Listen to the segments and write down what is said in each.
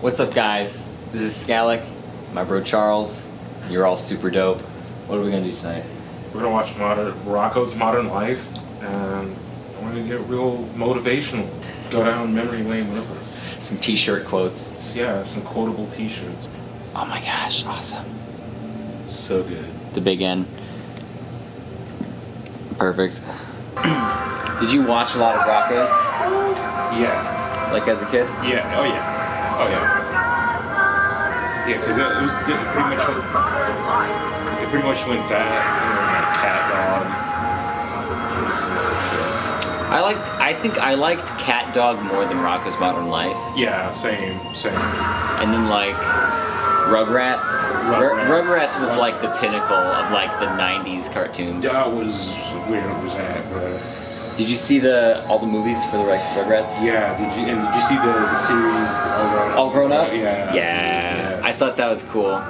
What's up, guys? This is Scalec, my bro Charles. You're all super dope. What are we gonna do tonight? We're gonna watch Rocco's Modern Life, and we're gonna get real motivational. Go down memory lane with us. Some t-shirt quotes. Yeah, some quotable t-shirts. Oh my gosh, awesome. So good. The big N. Perfect. Did you watch a lot of Rocco's? Yeah. Like as a kid? Yeah. Oh yeah. Oh yeah. Yeah, because it was pretty much went that and then like Cat Dog. I think I liked Cat Dog more than Rocco's Modern Life. Yeah, same. And then like Rugrats. Rugrats was like the pinnacle of like the 90s cartoons. That was where it was at, bro. Did you see all the movies for the Rugrats? Yeah, did you see the series All Grown Up? Yeah. Yeah. I thought that was cool.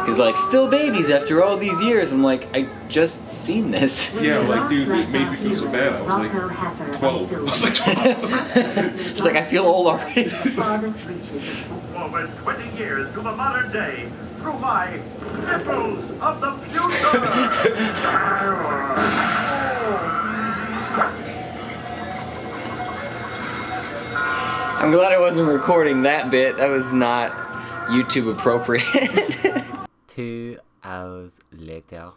Cause like still babies after all these years. I'm like, I just seen this. Yeah, like dude, it made me feel so bad. I was like 12. I was like 12. It's like I feel old already. Forward 20 years to the modern day through my nipples of the future. I'm glad I wasn't recording that bit. That was not YouTube appropriate. 2 hours later.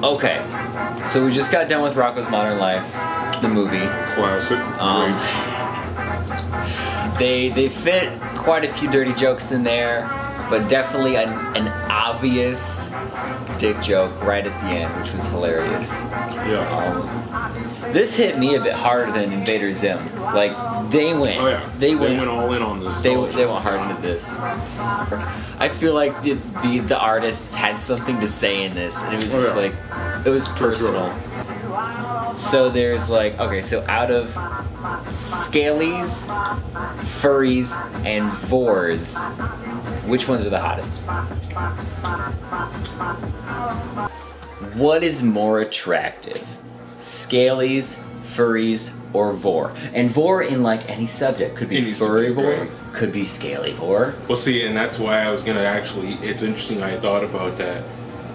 Okay, so we just got done with Rocco's Modern Life, the movie. Classic. They fit quite a few dirty jokes in there, but definitely an obvious dick joke right at the end, which was hilarious. Yeah. This hit me a bit harder than Invader Zim. Like they went, they went all in on this. They went hard into this. I feel like the artists had something to say in this, and it was just like it was personal. So there's like, okay, so out of Scalies, Furries, and Vores, which ones are the hottest? What is more attractive? Scalies, Furries, or Vor? And Vor in like any subject. Could be furry Vor, could be scaly Vor. Well, see, and that's why I was gonna actually, it's interesting I thought about that,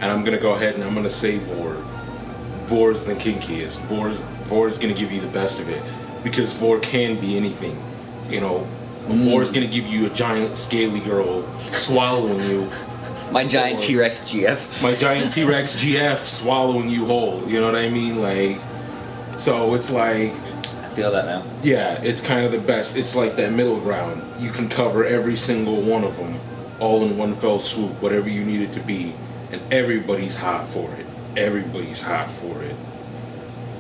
and I'm gonna go ahead and I'm gonna say Vor. Vor's the kinkiest. Vor's gonna give you the best of it, because Vor can be anything, you know. Vor's gonna give you a giant scaly girl swallowing you. My giant T-Rex GF. My giant T-Rex GF swallowing you whole, you know what I mean? Like, so it's like, I feel that now. yeah, it's kind of the best. It's like that middle ground. You can cover every single one of them all in one fell swoop, whatever you need it to be, and everybody's hot for it. Everybody's hot for it.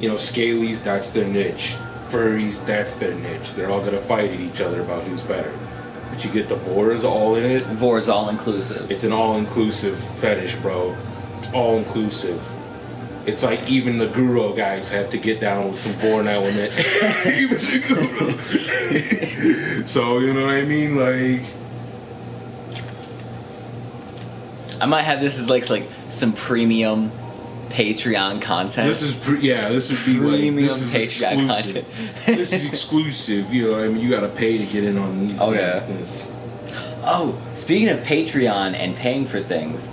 You know, Scalies, that's their niche. Furries, that's their niche. They're all gonna fight at each other about who's better. But you get the Vores all in it. Vores all inclusive. It's an all-inclusive fetish, bro. It's all-inclusive. It's like even the Guru guys have to get down with some Vor now and then. Even the Guru. So, you know what I mean? Like, I might have this as like some premium Patreon content. this is this would be Premium like, this is Patreon exclusive. content. This is exclusive, you know what I mean? You gotta pay to get in on these Oh, yeah. things. Oh, speaking of Patreon and paying for things,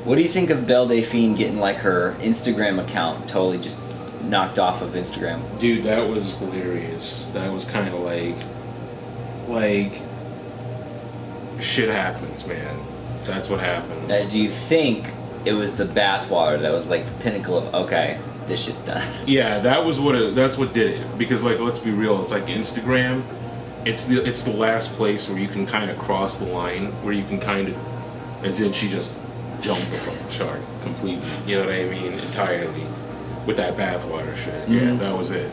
what do you think of Belle Delphine getting like her Instagram account totally just knocked off of Instagram? Dude, that was hilarious. That was kind of like shit happens, man. That's what happens. Do you think it was the bathwater that was like the pinnacle of, okay, this shit's done? Yeah, that's what did it. Because like, let's be real, it's like Instagram. It's the last place where you can kind of cross the line, where you can kind of, and then she just jumped the fucking shark completely. You know what I mean? Entirely with that bathwater shit. Yeah, that was it.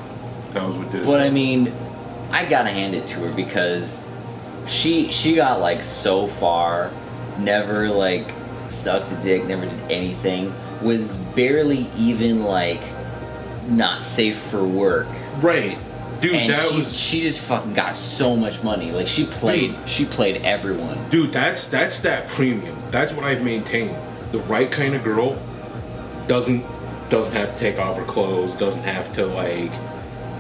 That was what did it. But I mean, I gotta hand it to her because she got like so far, never like sucked a dick, never did anything, was barely even like not safe for work. Right. Dude, and she just fucking got so much money. Like she played everyone. Dude, that's that premium. That's what I've maintained. The right kind of girl doesn't have to take off her clothes, doesn't have to like,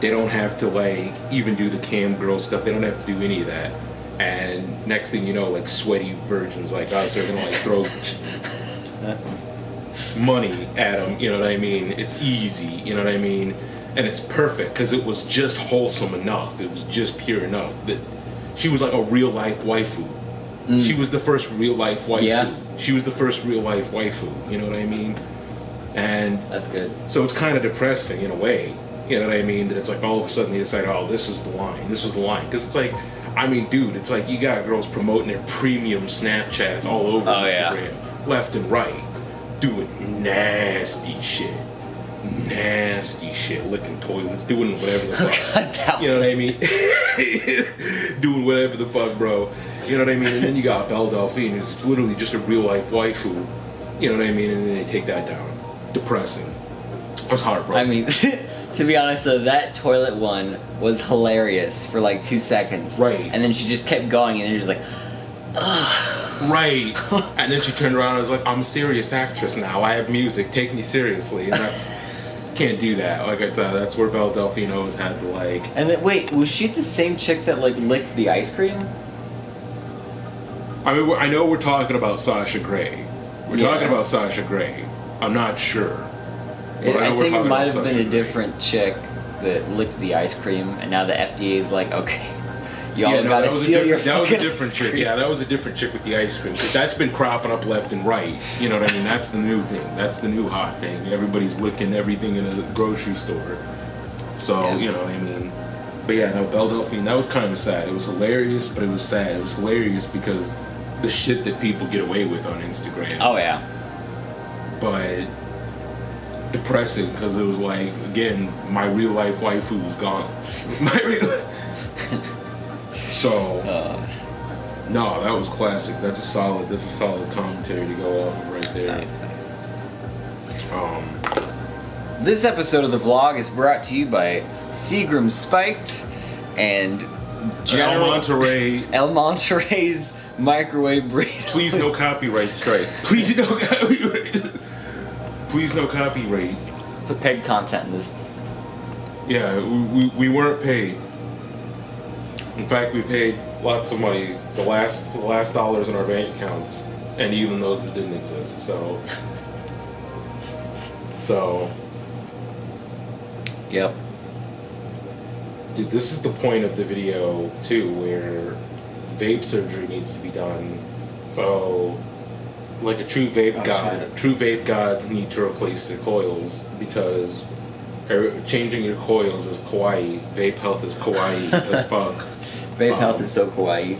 they don't have to like even do the cam girl stuff. They don't have to do any of that. And next thing you know, like sweaty virgins like us are gonna like throw money at them. You know what I mean? It's easy. You know what I mean? And it's perfect because it was just wholesome enough. It was just pure enough that she was like a real life waifu. She was the first real life waifu. Yeah. She was the first real life waifu. You know what I mean? And That's good. so it's kind of depressing in a way. You know what I mean? That it's like all of a sudden you decide, oh, this is the line. This was the line. Because it's like, I mean, dude, it's like you got girls promoting their premium Snapchats all over Instagram, left and right, doing nasty shit, licking toilets, doing whatever the fuck. You know what I mean? Doing whatever the fuck, bro. You know what I mean? And then you got Belle Delphine, who's literally just a real life waifu. You know what I mean? And then they take that down. Depressing. That's heartbreaking. I mean, to be honest though, that toilet one was hilarious for like 2 seconds. Right. And then she just kept going and you're just like, ugh. Right. And then she turned around and was like, I'm a serious actress now. I have music. Take me seriously. And that's... Can't do that. Like I said, that's where Belle Delphine always had to like... And then, wait, was she the same chick that like licked the ice cream? I mean, I know we're talking about Sasha Grey. We're talking about Sasha Grey. I'm not sure. I think it might have been a different chick that licked the ice cream, and now the FDA is like, okay, y'all gotta seal your That was a fucking different ice chick. cream. Yeah, that was a different chick with the ice cream. 'Cause that's been cropping up left and right. You know what I mean? That's the new thing. That's the new hot thing. Everybody's licking everything in a grocery store. So, you know what I mean? But yeah, no, Belle Delphine, that was kind of sad. It was hilarious, but it was sad. It was hilarious because the shit that people get away with on Instagram. Oh, yeah. But depressing because it was like, again, my real life waifu was gone. My real So no, that was classic. That's a solid commentary to go off of right there. Nice. This episode of the vlog is brought to you by Seagram Spiked and El Monterey's microwave burritos. Please no copyright strike. Please no copyright. Please no copyright. Put paid content in this. Yeah, we weren't paid. In fact, we paid lots of money. The last dollars in our bank accounts, and even those that didn't exist. So. Yep. Dude, this is the point of the video too, where vape surgery needs to be done. So, like a true vape true vape gods need to replace their coils because changing your coils is kawaii. Vape health is kawaii as fuck. Vape health is so kawaii.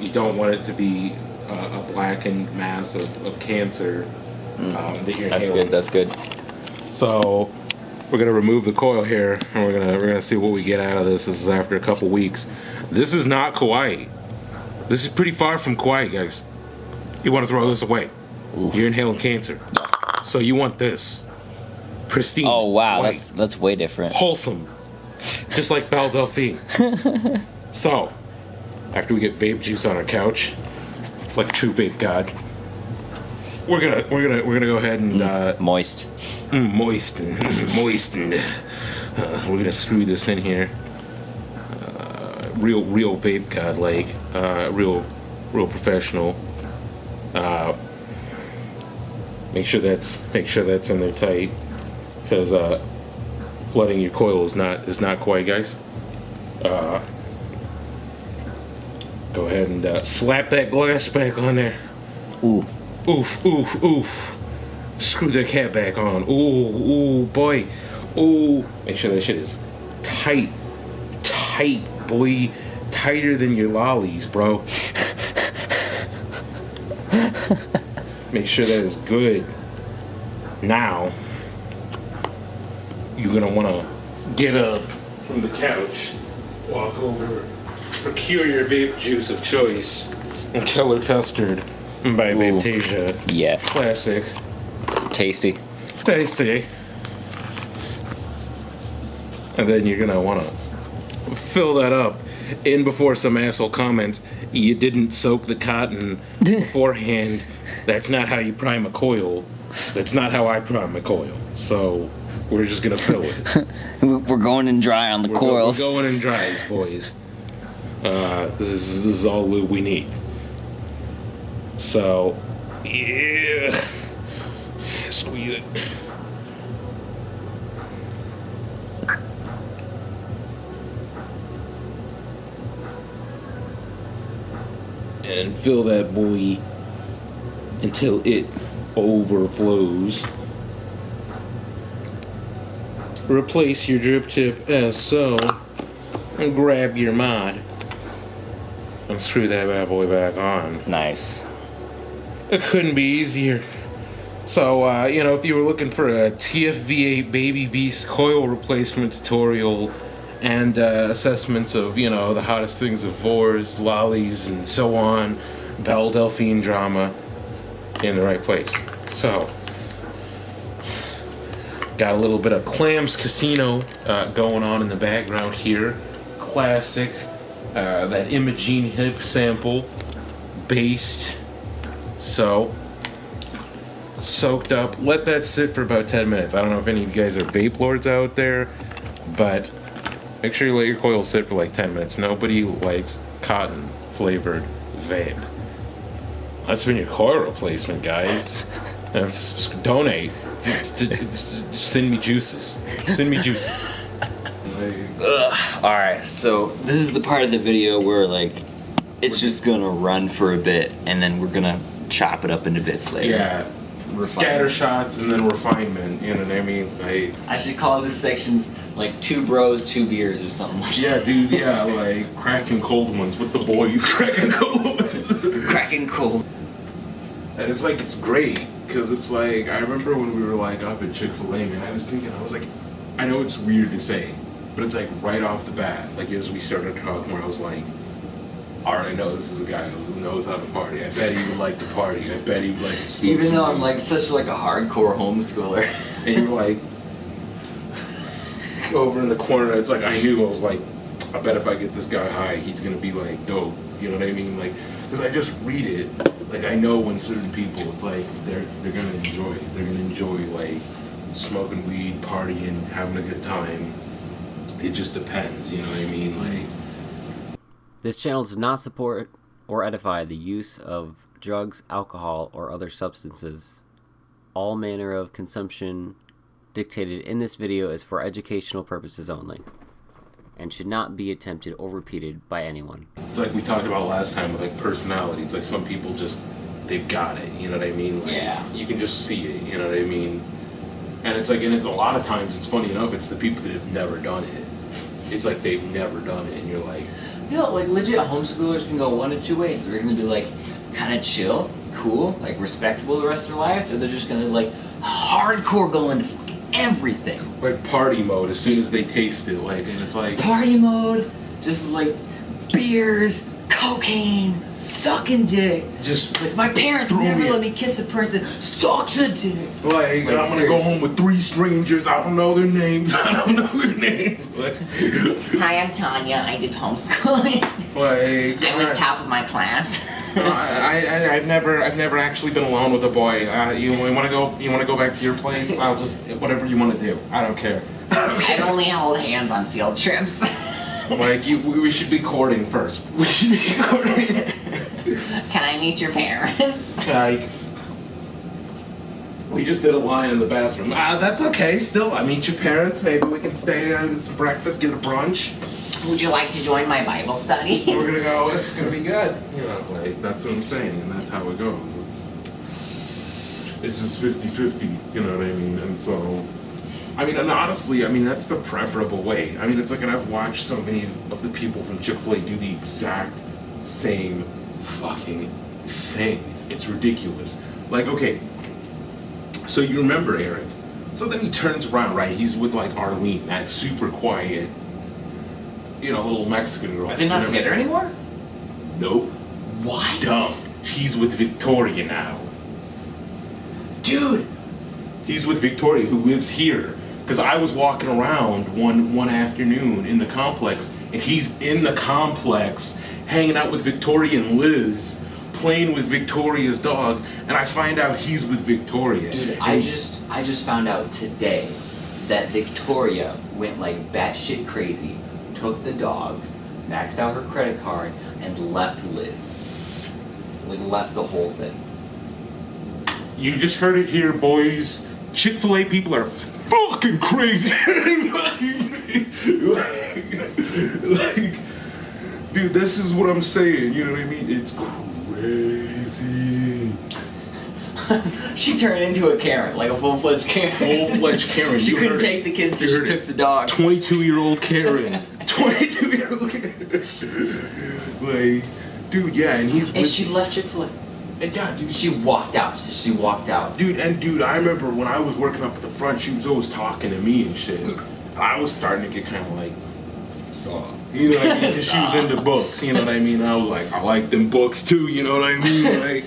You don't want it to be a blackened mass of cancer that you're inhaling. That's good. So we're gonna remove the coil here, and we're gonna see what we get out of this. This is after a couple weeks. This is not kawaii. This is pretty far from kawaii, guys. You want to throw this away. Oof. You're inhaling cancer, so you want this pristine. Oh wow, white, that's way different. Wholesome, just like Belle Delphine. So, after we get vape juice on our couch, like a true vape god, we're gonna go ahead and moisten. We're gonna screw this in here. Real vape god, like real professional. Make sure that's in there tight, because flooding your coil is not quite, guys. Go ahead and slap that glass back on there. Ooh. Oof. Screw the cap back on. Ooh, boy. Ooh. Make sure that shit is tight, boy. Tighter than your lollies, bro. Make sure that is good. Now, you're gonna wanna get up from the couch, walk over, procure your vape juice of choice, and Keller Custard by Vapetasia. Yes. Classic. Tasty. And then you're gonna wanna fill that up in before some asshole comments. You didn't soak the cotton beforehand. That's not how you prime a coil. That's not how I prime a coil. So we're just gonna fill it. We're going in dry on the coils. We're going in dry, boys. This is all lube we need. So, yeah. Squeeze it. And fill that boy until it overflows. Replace your drip tip as so, and grab your mod and screw that bad boy back on. Nice. It couldn't be easier. So, you know, if you were looking for a TFV8 Baby Beast coil replacement tutorial and assessments of, you know, the hottest things of Vors, lollies, and so on, Belle Delphine drama, in the right place. So, got a little bit of Clams Casino going on in the background here. Classic, that Imogene hip sample, based. So, soaked up. Let that sit for about 10 minutes. I don't know if any of you guys are vape lords out there, but make sure you let your coil sit for like 10 minutes. Nobody likes cotton flavored vape. That's been your coil replacement, guys. Just donate. Just send me juices. Send me juices. Alright, so this is the part of the video where like it's just gonna run for a bit and then we're gonna chop it up into bits later. Yeah. Scatter shots and then refinement, you know what I mean? I should call this sections like 2 bros, 2 beers or something like that. Yeah, dude, yeah, like cracking cold ones with the boys, cracking cold ones. Cracking cold. And it's like, it's great, because it's like, I remember when we were like up at Chick-fil-A, man, I was thinking, I was like, I know it's weird to say, but it's like right off the bat, like as we started talking, where I was like, I already know this is a guy who knows how to party. I bet he would like to party. I bet he would like to smoke. Even though I'm like such like a hardcore homeschooler. And you're like, over in the corner, it's like, I knew, I was like, I bet if I get this guy high, he's gonna be like dope. You know what I mean? Like, because I just read it. Like, I know when certain people, it's like, they're gonna enjoy it. They're gonna enjoy, like, smoking weed, partying, having a good time. It just depends, you know what I mean? Like, this channel does not support or edify the use of drugs, alcohol, or other substances. All manner of consumption dictated in this video is for educational purposes only and should not be attempted or repeated by anyone. it's like we talked about last time with, like, personality. It's like some people just, they've got it, you know what I mean? Like, Yeah. you can just see it, you know what I mean? And it's like, and it's a lot of times, it's funny enough, it's the people that have never done it. It's like they've never done it, and you're like, You know, like legit homeschoolers can go one of 2 ways. They're gonna be like kind of chill, cool, like respectable the rest of their lives, or they're just gonna like hardcore go into fucking everything. like party mode as soon as they taste it, like, and it's like, Party mode, just like beers, cocaine, sucking dick. just Like my parents Throw never me let me kiss a person. Sucks a dick. like, I'm gonna go seriously. home with 3 strangers. I don't know their names. I don't know their names. Like, Hi, I'm Tanya. I did homeschooling. like I was top of my class. I've never actually been alone with a boy. You want to go? You want to go back to your place? I'll just whatever you want to do. I don't care. I've only held hands on field trips. Like we should be courting first. We should be courting. Can I meet your parents? Like we just did a line in the bathroom. That's okay. Still, I meet your parents. Maybe we can stay and some breakfast, get a brunch. Would you like to join my Bible study? We're gonna go. It's gonna be good. You know, like that's what I'm saying, and that's how it goes. This is 50-50. You know what I mean? And so, I mean, and honestly, I mean that's the preferable way. I mean, it's like, and I've watched so many of the people from Chick-fil-A do the exact same fucking thing. It's ridiculous. Like, okay, so you remember Eric? So then he turns around, right? He's with like Arlene, that super quiet, you know, little Mexican girl. Are they not Never together seen- anymore? Nope. What? Dumb. He's with Victoria now. Dude! He's with Victoria, who lives here. Because I was walking around one afternoon in the complex, and he's in the complex, hanging out with Victoria and Liz, playing with Victoria's dog, and I find out he's with Victoria. Dude, And I just found out today that Victoria went like batshit crazy, took the dogs, maxed out her credit card, and left Liz. Like, left the whole thing. You just heard it here, boys. Chick-fil-A people are fucking crazy. like, dude, this is what I'm saying. You know what I mean? It's crazy. She turned into a Karen, like a full-fledged Karen. Full-fledged Karen. She You couldn't heard take it. the kids, so You she heard took it. the dog. 22-year-old Karen. 22-year-old Karen. Like, dude, yeah, and he's And she left Chick-fil-A. and yeah, dude. She walked out. She walked out. Dude, I remember when I was working up at the front, she was always talking to me and shit. I was starting to get kind of like, saw. You know what I mean? 'Cause she was into books, you know what I mean? I was like, I like them books too, you know what I mean? Like,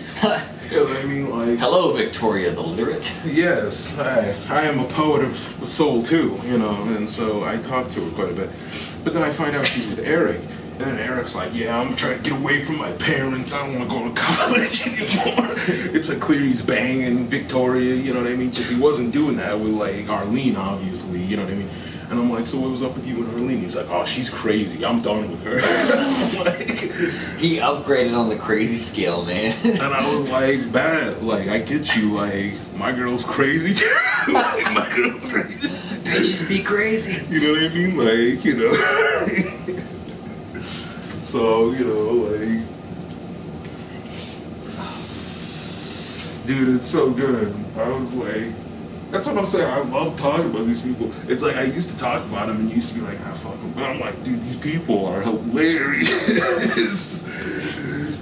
you know what I mean? Like, Hello, Victoria the literate. yes, I am a poet of soul too, you know, and so I talk to her quite a bit. But then I find out she's with Eric, and then Eric's like, yeah, I'm trying to get away from my parents, I don't want to go to college anymore. It's like clear he's banging Victoria, you know what I mean? Because he wasn't doing that with like Arlene, obviously, you know what I mean? And I'm like, so what was up with you and Arlene? He's like, oh, she's crazy, I'm done with her. Like, He upgraded on the crazy scale, man. and I was like, bad, like, I get you, like, my girl's crazy too. Like, my girl's crazy. Bitches be crazy. You know what I mean? Like, you know. So, you know, like. Dude, it's so good. I was like. That's what I'm saying. I love talking about these people. It's like I used to talk about them and used to be like, ah, fuck them. But I'm like, dude, these people are hilarious.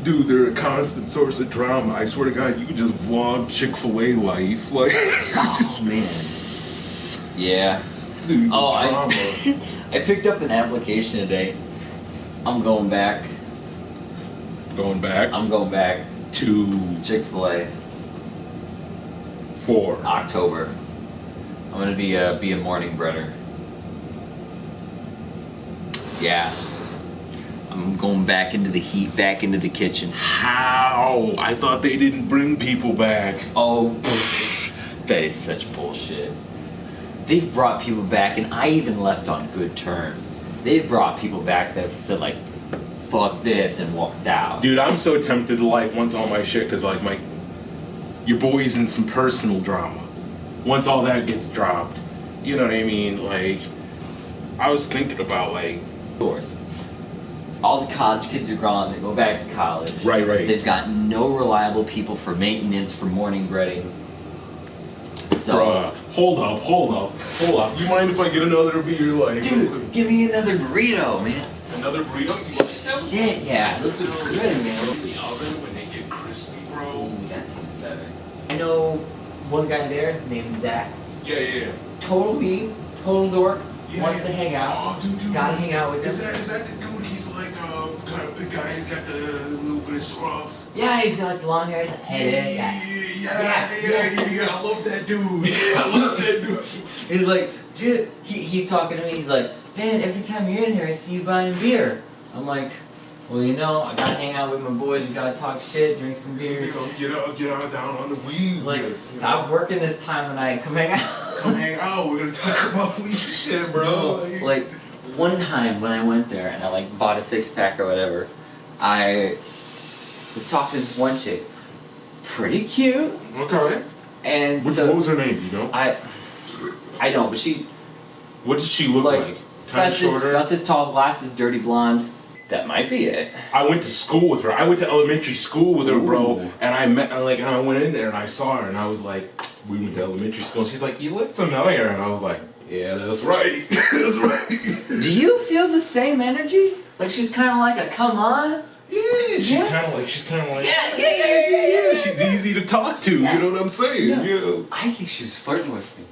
Dude, they're a constant source of drama. I swear to God, you could just vlog Chick-fil-A life. Like, Oh, man. Yeah. dude, Oh, drama. I picked up an application today. I'm going back. Going back I'm going back. to Chick-fil-A. 4. October. I'm gonna be a morning breader. Yeah. I'm going back into the heat, back into the kitchen. How? I thought they didn't bring people back. Oh, that is such bullshit. They've brought people back, and I even left on good terms. They've brought people back that have said like, "Fuck this," and walked out. Dude, I'm so tempted to like once all my shit, cause like your boy's in some personal drama. Once all that gets dropped, you know what I mean? Like, I was thinking about like. Doors. All the college kids are gone. They go back to college. Right. They've got no reliable people for maintenance, for morning breading. So, Bruh, hold up. You mind if I get another beer? Like, dude, give me another burrito, man. another burrito? You like those? Yeah, those are good, man. In the oven when they get crispy, bro. Oh, that's even better. I know one guy there named Zach. Yeah. Total bean, total dork. Yeah, Wants yeah. to hang out. Oh, dude. Gotta hang out with Is him. that the dude? He's like kind of big guy. He's got the little bit of scruff. Yeah, he's got like the long hair. He's like, hey, there, Yeah. I love that dude. I love that dude. He's like, dude, he's talking to me. He's like, man, every time you're in here, I see you buying beer. I'm like, well, you know, I gotta hang out with my boys. We gotta talk shit, drink some beers. You know, get out down on the weed. He's like, stop working this time of night. Come hang out. Come hang out. We're gonna talk about weed shit, bro. Like, one time when I went there and I like bought a 6-pack or whatever, I was talking to this one chick, pretty cute, Okay. and What so was her name? You know? I don't, but she What did she look like? Kind of shorter. got this tall, glasses, dirty blonde. That might be it. I went to school with her. I went to elementary school with her, bro. Ooh. And I went in there and I saw her and I was like, we went to elementary school. And she's like, you look familiar. And I was like, yeah, that's right. That's right. Do you feel the same energy? Like she's kind of like a come on? Yeah, she's Yeah. kind of like, Yeah. she's easy to talk to. Yeah. You know what I'm saying? Yeah. I think she was flirting with me.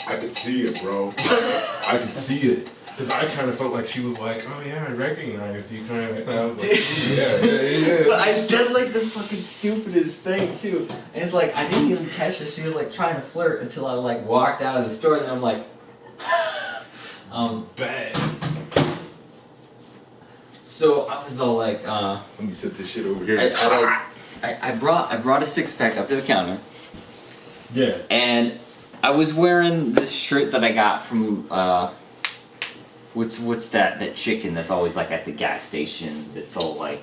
I could see it, bro. I could see it. Because I kind of felt like she was like, oh yeah, I recognized you kind of. And I was like, yeah. But I said like the fucking stupidest thing too. And it's like, I didn't even catch her. She was like trying to flirt until I like walked out of the store and I'm like, Bad. So I was all like, Let me set this shit over here. It's hot. I brought a 6-pack up to the counter. Yeah. And I was wearing this shirt that I got from what's that chicken that's always like at the gas station that's all like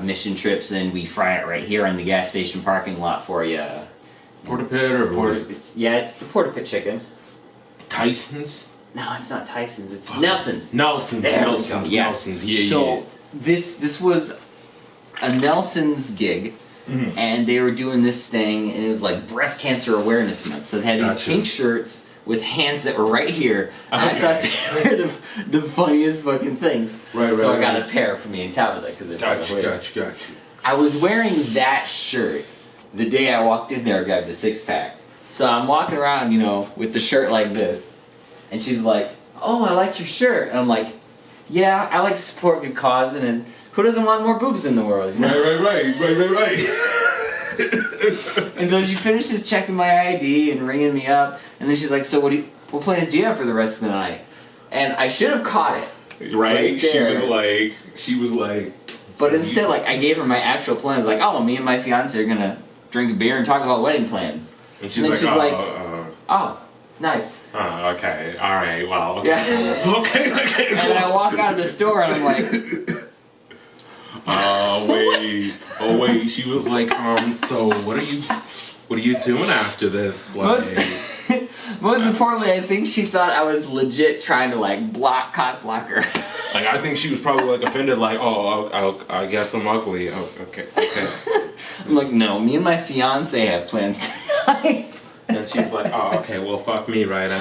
mission trips and we fry it right here in the gas station parking lot for you. Porta Pit or It's the Porta Pit chicken. Tyson's? No, it's not Tyson's. It's Nelson's. Nelson's. There we go. Nelson's. Yeah. Nelson's. Yeah. So this was a Nelson's gig, and they were doing this thing, and it was like Breast Cancer Awareness Month. So they had these pink shirts with hands that were right here. And I thought they were the funniest fucking things. Right. So I got a pair for me and Tabitha because they're Gotcha. I was wearing that shirt the day I walked in there, grabbed a 6-pack. So I'm walking around, you know, with the shirt like this. And she's like, "Oh, I like your shirt." And I'm like, "Yeah, I like to support good cause, and who doesn't want more boobs in the world?" You know? Right. And so she finishes checking my ID and ringing me up. And then she's like, "So what plans do you have for the rest of the night?" And I should have caught it. Right? There. She was like. But instead, like, I gave her my actual plans. Like, "Oh, me and my fiance are gonna drink a beer and talk about wedding plans." And then she's like, "Oh, nice." Okay, alright, well, okay. Yeah. Okay, And then I walk out of the store and I'm like, oh wait, she was like, so what are you doing after this? Like, most importantly, I think she thought I was legit trying to like block her. like I think she was probably like offended, like, oh, I guess I'm ugly. Oh, okay. I'm like, "No, me and my fiance have plans tonight." And she was like, "Oh, okay, well, fuck me, right?" I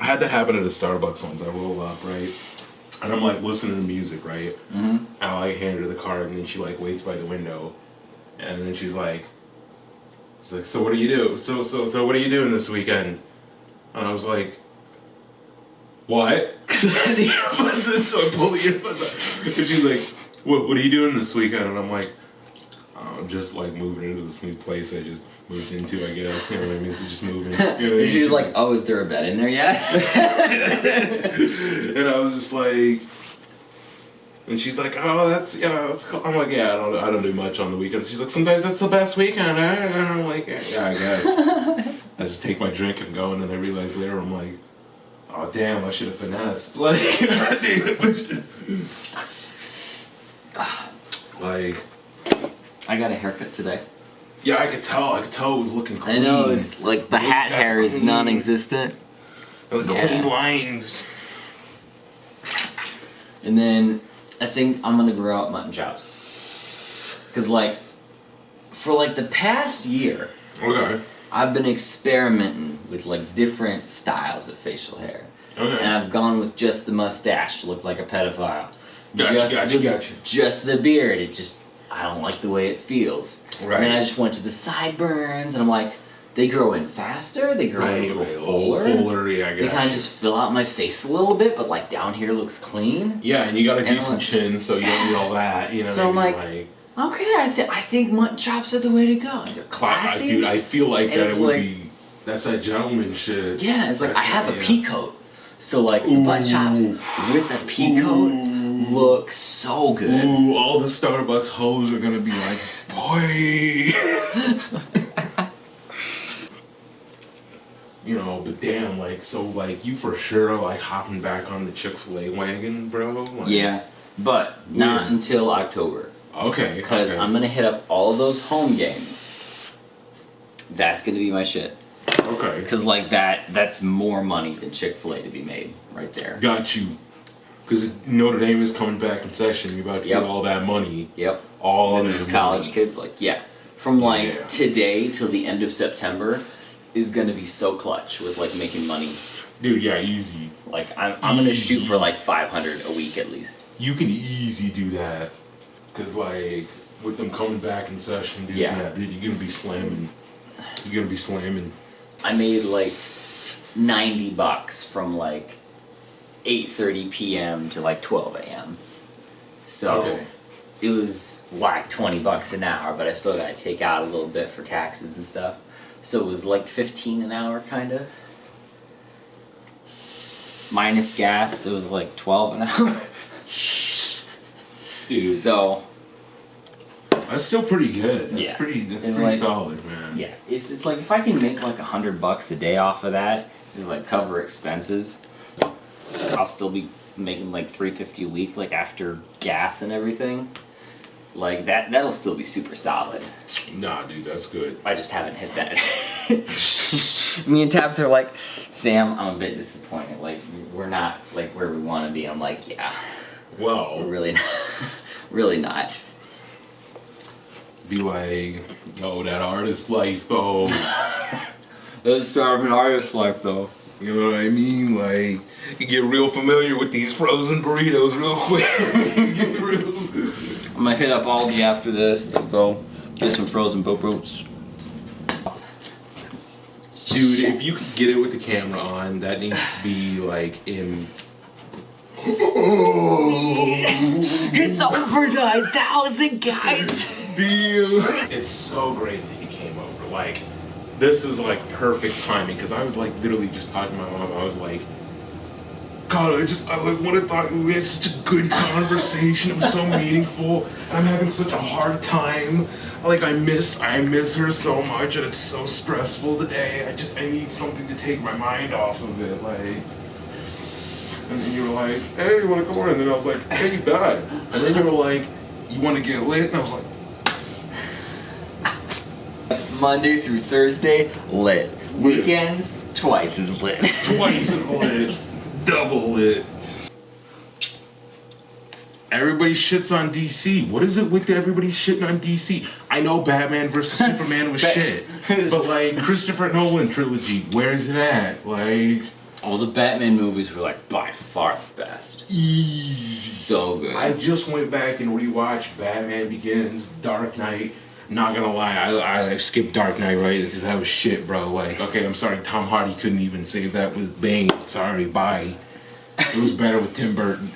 had that happen at a Starbucks once. I roll up, right, and I'm like listening to music, right, and I like hand her the card, and then she like waits by the window, and then she's like, "So what do you do? So what are you doing this weekend?" And I was like, "What?" Because I had the earbuds in, so I pulled the earbuds out, and she's like, "What are you doing this weekend?" And I'm like, "I'm just like moving into this new place I just moved into, I guess." You know what I mean? So just moving. You know what I mean? She's like, "Oh, is there a bed in there yet?" And I was just like, and she's like, "Oh, that's cool." I'm like, "Yeah, I don't do much on the weekends." She's like, "Sometimes that's the best weekend." And I'm like, "Yeah, I guess." I just take my drink and go, and then I realize later I'm like, "Oh damn, I should have finessed." Like. I got a haircut today. Yeah, I could tell. It was looking clean. I know, it's like the hat hair is non-existent. The clean lines. And then I think I'm gonna grow out mutton chops. Cause like, for like the past year, Okay. I've been experimenting with like different styles of facial hair. Okay. And I've gone with just the mustache to look like a pedophile. Gotcha. Just the beard, I don't like the way it feels. Right. And then I just went to the sideburns, and I'm like, they grow in faster, they grow in a little fuller. Fuller, yeah, I They guess. kind of just fill out my face a little bit, but like down here looks clean. Yeah, and you got a And decent like- chin, so you don't need all that, you know. So I'm what I like, mean? okay, I think mutton chops are the way to go. They're classy. Dude, I feel like And that it's it would like- be. That's that gentleman shit. Yeah, it's like I have a yeah. pea coat. So like the butt chops with a pea coat look so good. Ooh, all the Starbucks hoes are gonna be like, boy. You know, but damn, like, so like you for sure are like hopping back on the Chick-fil-A wagon, bro. Like, Yeah, but not until October. Okay. Because okay. I'm gonna hit up all of those home games. That's gonna be my shit. Okay. Because like that's more money than Chick-fil-A to be made right there. Got you. Because Notre Dame is coming back in session. You're about to get all that money. Yep. All And of those that college money. kids, like, yeah. From like Yeah. today till the end of September is gonna be so clutch with like making money. Dude, yeah, easy. Like I'm gonna shoot for like 500 a week at least. You can easy do that. Because, like, with them coming back in session, dude, Yeah. dude, you're going to be slamming. You're going to be slamming. I made like $90 from like 8:30 p.m. to like 12 a.m. So Okay. it was like $20 an hour, but I still gotta take out a little bit for taxes and stuff. So it was like 15 an hour, kind of. Minus gas, it was like 12 an hour. Dude, So that's still pretty good. That's Yeah. pretty It's pretty like- solid, man. yeah, it's like if I can make like $100 a day off of that, is like cover expenses, I'll still be making like $350 a week, like after gas and everything. Like that'll still be super solid. Nah, dude, that's good. I just haven't hit that. Me and Tabitha are like, Sam, I'm a bit disappointed. Like we're not like where we want to be. I'm like, yeah, Well, we're really not. Really not. be like, oh, that artist life, though. It's starving artist life, though. You know what I mean? Like, you get real familiar with these frozen burritos real quick. Get real. I'm gonna hit up Aldi after this to go get some frozen burritos. Dude, if you could get it with the camera on, that needs to be like in. It's over 9,000, guys. Damn. It's so great that you came over. Like, this is like perfect timing because I was like literally just talking to my mom. I was like, God, I like would have thought we had such a good conversation. It was so meaningful. I'm having such a hard time. Like I miss her so much, and it's so stressful today. I need something to take my mind off of it. Like, and then you were like, hey, you want to come over? And then I was like, hey, Dad. And then you were like, you want to get lit? And I was like, Monday through Thursday, lit. Weekends, twice as lit. twice as lit. Double lit. Everybody shits on DC. What is it with everybody shitting on DC? I know Batman versus Superman was shit. But like, Christopher Nolan trilogy, where is it at? Like... All the Batman movies were like by far the best. So good. I just went back and rewatched Batman Begins, Dark Knight. Not gonna lie, I skipped Dark Knight, right? Because that was shit, bro. Like, okay, I'm sorry, Tom Hardy couldn't even save that with Bane. Sorry, bye. It was better with Tim Burton.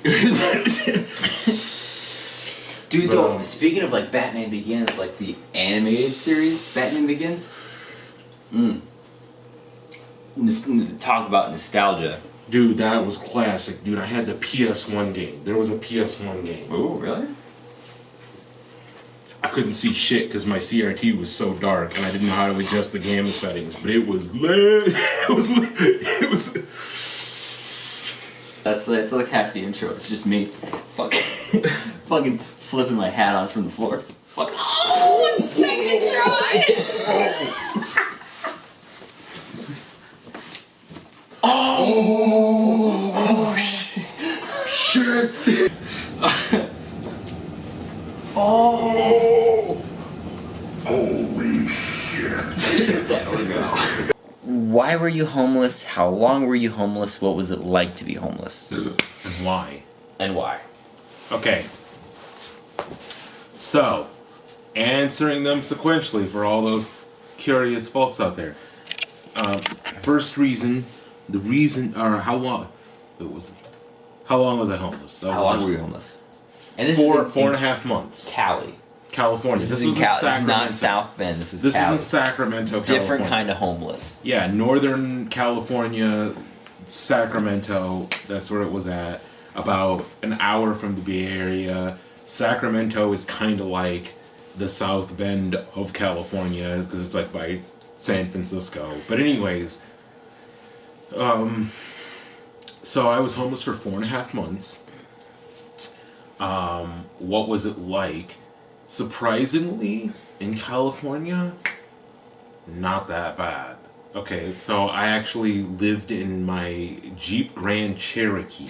Dude, though, speaking of like Batman Begins, like the animated series, Batman Begins. Talk about nostalgia. Dude, that was classic. Dude, I had the PS1 game. There was a PS1 game. Oh, really? I couldn't see shit because my CRT was so dark and I didn't know how to adjust the gamma settings, but it was lit. It was lit. It was. That's like half the intro. It's just me, fucking flipping my hat on from the floor. Fuck. Oh, second try. Oh shit! Shit! Oh! Holy shit! There we go. Why were you homeless? How long were you homeless? What was it like to be homeless? And why? And why? Okay. So, answering them sequentially for all those curious folks out there. First reason, how long was I homeless? That was How long were you homeless? And this four is and a half months. Cali. California. This was is in This is Sacramento. not South Bend. This is This Cali. is in Sacramento, California. Different kind of homeless. Yeah, Northern California, Sacramento. That's where it was at. About an hour from the Bay Area. Sacramento is kind of like the South Bend of California because it's like by San Francisco. But anyways, so I was homeless for 4.5 months. What was it like? Surprisingly, in California, not that bad. Okay, so I actually lived in my Jeep Grand Cherokee.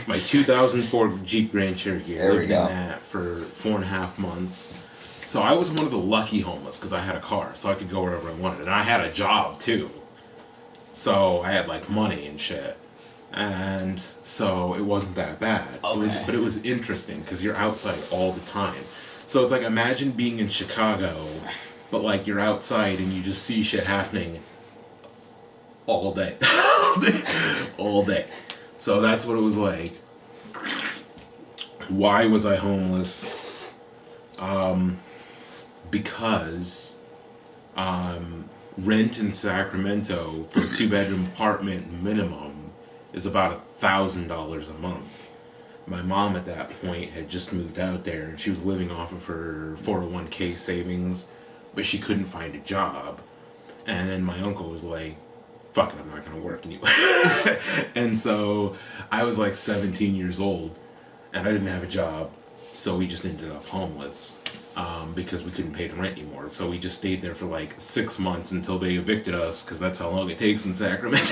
My 2004 Jeep Grand Cherokee. I lived in that for 4.5 months. So I was one of the lucky homeless because I had a car, so I could go wherever I wanted. And I had a job, too. So I had, like, money and shit. And so it wasn't that bad. Okay. But it was interesting because you're outside all the time. So it's like, imagine being in Chicago, but like you're outside and you just see shit happening all day. All day. So that's what it was like. Why was I homeless? Because rent in Sacramento for a 2-bedroom apartment minimum is about $1,000 a month. My mom at that point had just moved out there and she was living off of her 401k savings, but she couldn't find a job. And then my uncle was like, fuck it, I'm not gonna work anyway. And so I was like 17 years old, and I didn't have a job, so we just ended up homeless. Because we couldn't pay the rent anymore. So we just stayed there for like 6 months until they evicted us, because that's how long it takes in Sacramento.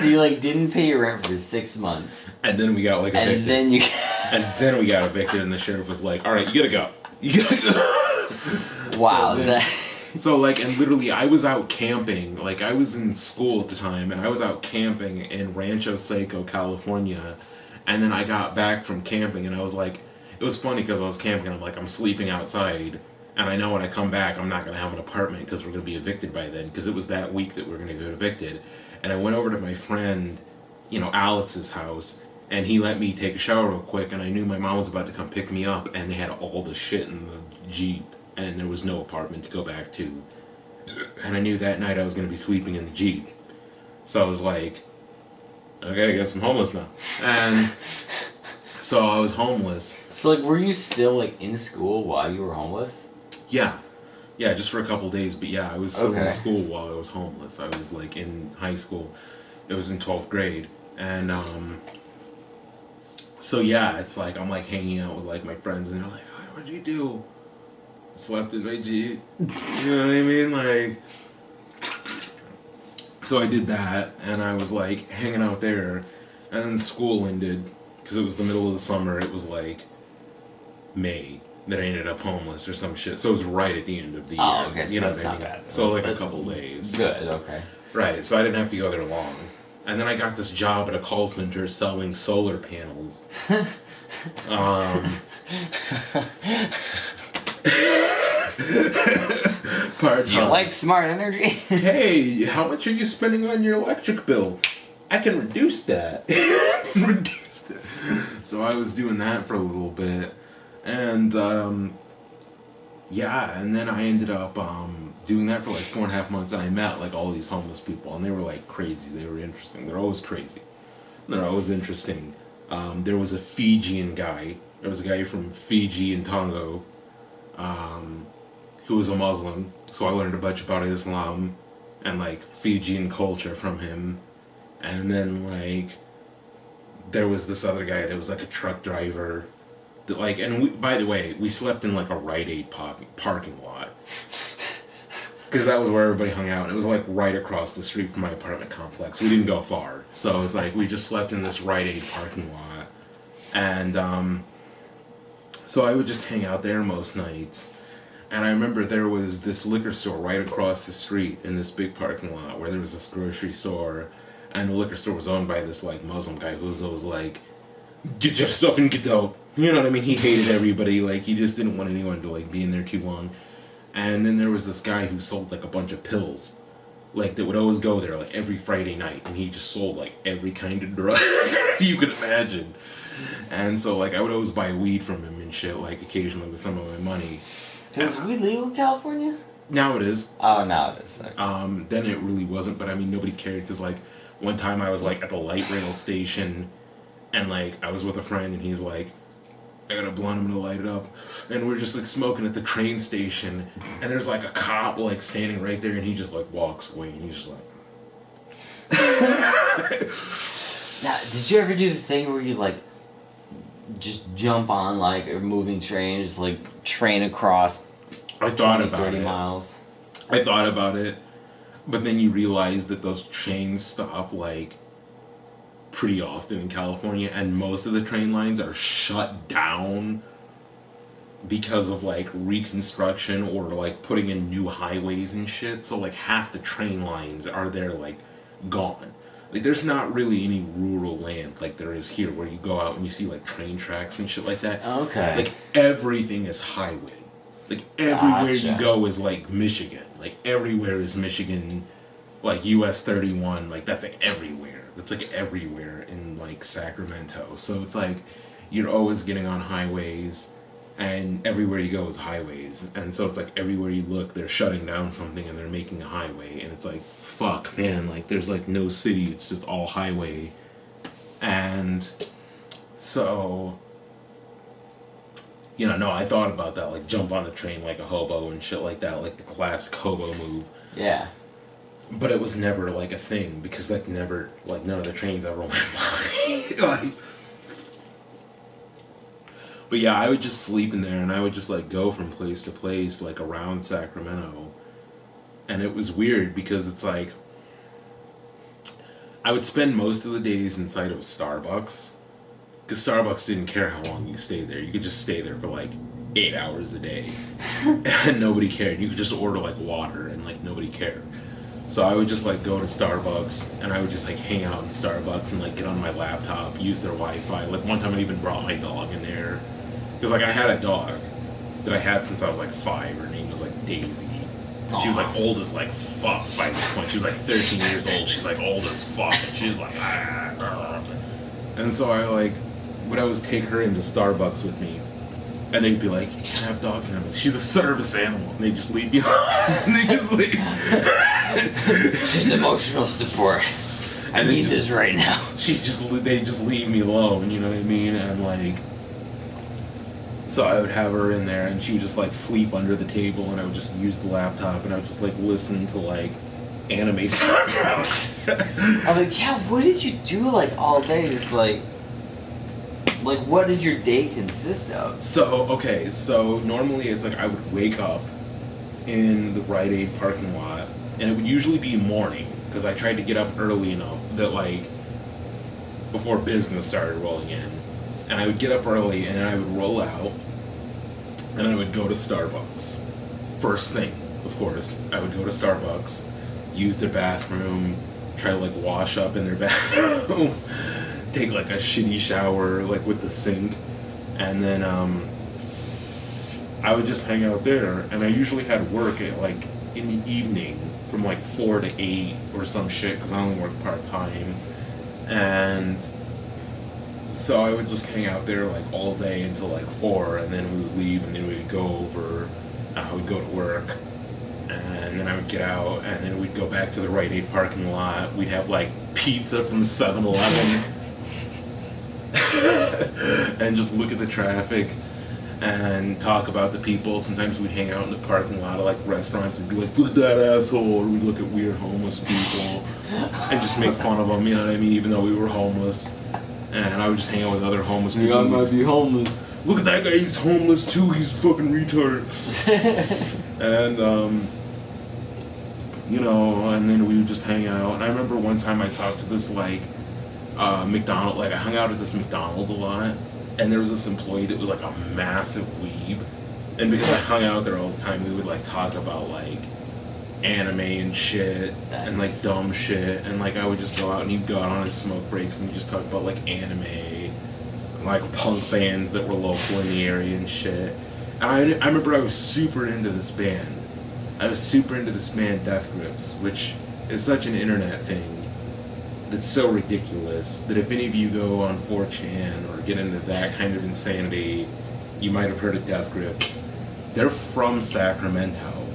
So you like didn't pay your rent for 6 months. And then we got like evicted. And then you And then we got evicted, and the sheriff was like, alright, you gotta go. You gotta go. wow, So like, and literally I was out camping, like I was in school at the time, and I was out camping in Rancho Seco, California, and then I got back from camping, and I was like, it was funny because I was camping, and I'm like, I'm sleeping outside, and I know when I come back, I'm not going to have an apartment because we're going to be evicted by then, because it was that week that we were going to get evicted. And I went over to my friend, Alex's house, and he let me take a shower real quick, and I knew my mom was about to come pick me up, and they had all the shit in the Jeep, and there was no apartment to go back to. And I knew that night I was going to be sleeping in the Jeep. So I was like, okay, I guess I'm homeless now. And so I was homeless. So like, were you still like in school while you were homeless? Yeah, just for a couple days. But yeah, I was still in Okay. school while I was homeless. I was like in high school. It was in 12th grade, and so yeah, it's like I'm like hanging out with like my friends, and they're like, oh, "What'd you do?" Slept in my Jeep. You know what I mean? Like, so I did that, and I was like hanging out there, and then school ended because it was the middle of the summer. It was like May that I ended up homeless or some shit. So it was right at the end of the year. Oh, okay, so you know that's what I not mean? bad. So like That's a couple days. Good, okay. Right, so I didn't have to go there long. And then I got this job at a call center selling solar panels. Do you like smart energy? Hey, how much are you spending on your electric bill? I can reduce that. Reduce that. So I was doing that for a little bit. And, yeah, and then I ended up doing that for like 4.5 months, and I met like all these homeless people, and they were like crazy. They were interesting. They're always crazy. They're always interesting. There was a Fijian guy. There was a guy from Fiji and Tonga who was a Muslim. So I learned a bunch about Islam and like Fijian culture from him. And then like there was this other guy that was like a truck driver. That, like, and we, by the way, we slept in like a Rite Aid parking lot. Because that was where everybody hung out. It was like right across the street from my apartment complex. We didn't go far. So it was like we just slept in this Rite Aid parking lot. And so I would just hang out there most nights. And I remember there was this liquor store right across the street in this big parking lot where there was this grocery store. And the liquor store was owned by this like Muslim guy who was always like, get your stuff and get out. You know what I mean? He hated everybody. Like, he just didn't want anyone to like be in there too long. And then there was this guy who sold like a bunch of pills, like that would always go there like every Friday night, and he just sold like every kind of drug you could imagine. And so like I would always buy weed from him and shit, like occasionally with some of my money. Is weed legal in California? Now it is. Oh, now it is. Okay. Then it really wasn't, but I mean nobody cared because like one time I was like at the light rail station, and like I was with a friend, and he's like, I got a blunt, I'm gonna light it up. And we're just like smoking at the train station, and there's like a cop like standing right there, and he just like walks away, and he's just like. Now, did you ever do the thing where you like just jump on like a moving train, just like train across I thought 20, about 30 it. miles? I thought about it, but then you realize that those trains stop like pretty often in California, and most of the train lines are shut down because of like reconstruction or like putting in new highways and shit. So like half the train lines are there like gone. Like there's not really any rural land like there is here where you go out and you see like train tracks and shit like that. Okay. Like everything is highway. Like everywhere you Gotcha. go is like Michigan. Like everywhere is Michigan, like US 31. Like that's like everywhere. That's like everywhere in like Sacramento. So it's like you're always getting on highways, and everywhere you go is highways. And so it's like everywhere you look, they're shutting down something and they're making a highway. And it's like, fuck, man, like there's like no city, it's just all highway. And so, no, I thought about that, like jump on the train like a hobo and shit like that, like the classic hobo move. Yeah. but it was never like a thing because like never like none of the trains ever went by. Like, but yeah, I would just sleep in there and I would just like go from place to place like around Sacramento, and it was weird because it's like I would spend most of the days inside of a Starbucks because Starbucks didn't care how long you stayed there. You could just stay there for like 8 hours a day and nobody cared. You could just order like water and like nobody cared. So I would just like go to Starbucks and I would just like hang out in Starbucks and like get on my laptop, use their Wi-Fi. Like one time I even brought my dog in there because like I had a dog that I had since I was like 5. Her name was like Daisy. And she was like old as like fuck by this point. She was like 13 years old. She's like old as fuck and she was like And so I like would always take her into Starbucks with me. And they'd be like, "You can't have dogs." And I'm like, "She's a service animal." And they just leave me alone. And they just leave. Just emotional support. I need this right now. They just leave me alone, you know what I mean? And like, so I would have her in there and she would just like sleep under the table and I would just use the laptop and I would just like listen to like anime soundtracks. I'm like, yeah, what did you do like all day? Just like what did your day consist of? So normally it's like I would wake up in the Rite Aid parking lot, and it would usually be morning because I tried to get up early enough that like before business started rolling in, and I would get up early and I would roll out and I would go to Starbucks. First thing, of course, I would go to Starbucks, use their bathroom, try to like wash up in their bathroom. Take like a shitty shower like with the sink, and then I would just hang out there, and I usually had work at like in the evening from like 4 to 8 or some shit because I only work part-time, and so I would just hang out there like all day until like 4, and then we would leave and then we would go over, I would go to work, and then I would get out and then we'd go back to the Rite Aid parking lot. We'd have like pizza from 7-Eleven and just look at the traffic and talk about the people. Sometimes we'd hang out in the parking lot of like restaurants and be like, "Look at that asshole," or we'd look at weird homeless people and just make fun of them, you know what I mean, even though we were homeless. And I would just hang out with other homeless people. I might be homeless. "Look at that guy, he's homeless too, he's fucking retarded." And you know, and then we would just hang out. And I remember one time I talked to this like McDonald's, like I hung out at this McDonald's a lot, and there was this employee that was like a massive weeb, and because I hung out there all the time, we would like talk about like anime and shit and like dumb shit, and like I would just go out and he'd go out on his smoke breaks and we'd just talk about like anime and like punk bands that were local in the area and shit. And I remember I was super into this band. Death Grips, which is such an internet thing that's so ridiculous that if any of you go on 4chan or get into that kind of insanity, you might have heard of Death Grips. They're from Sacramento,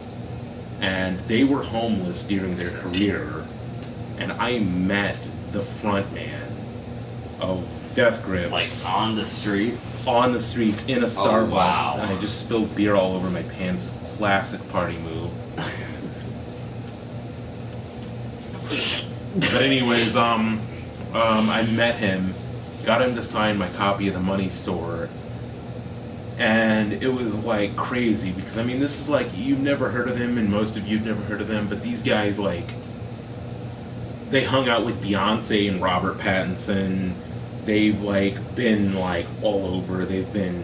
and they were homeless during their career, and I met the front man of Death Grips. Like on the streets? On the streets, in a Starbucks, wow. and I just spilled beer all over my pants. Classic party move. But anyways, I met him, got him to sign my copy of The Money Store, and it was like crazy because I mean this is like, you've never heard of them and most of you've never heard of them, but these guys like, they hung out with Beyonce and Robert Pattinson. They've like been like all over. They've been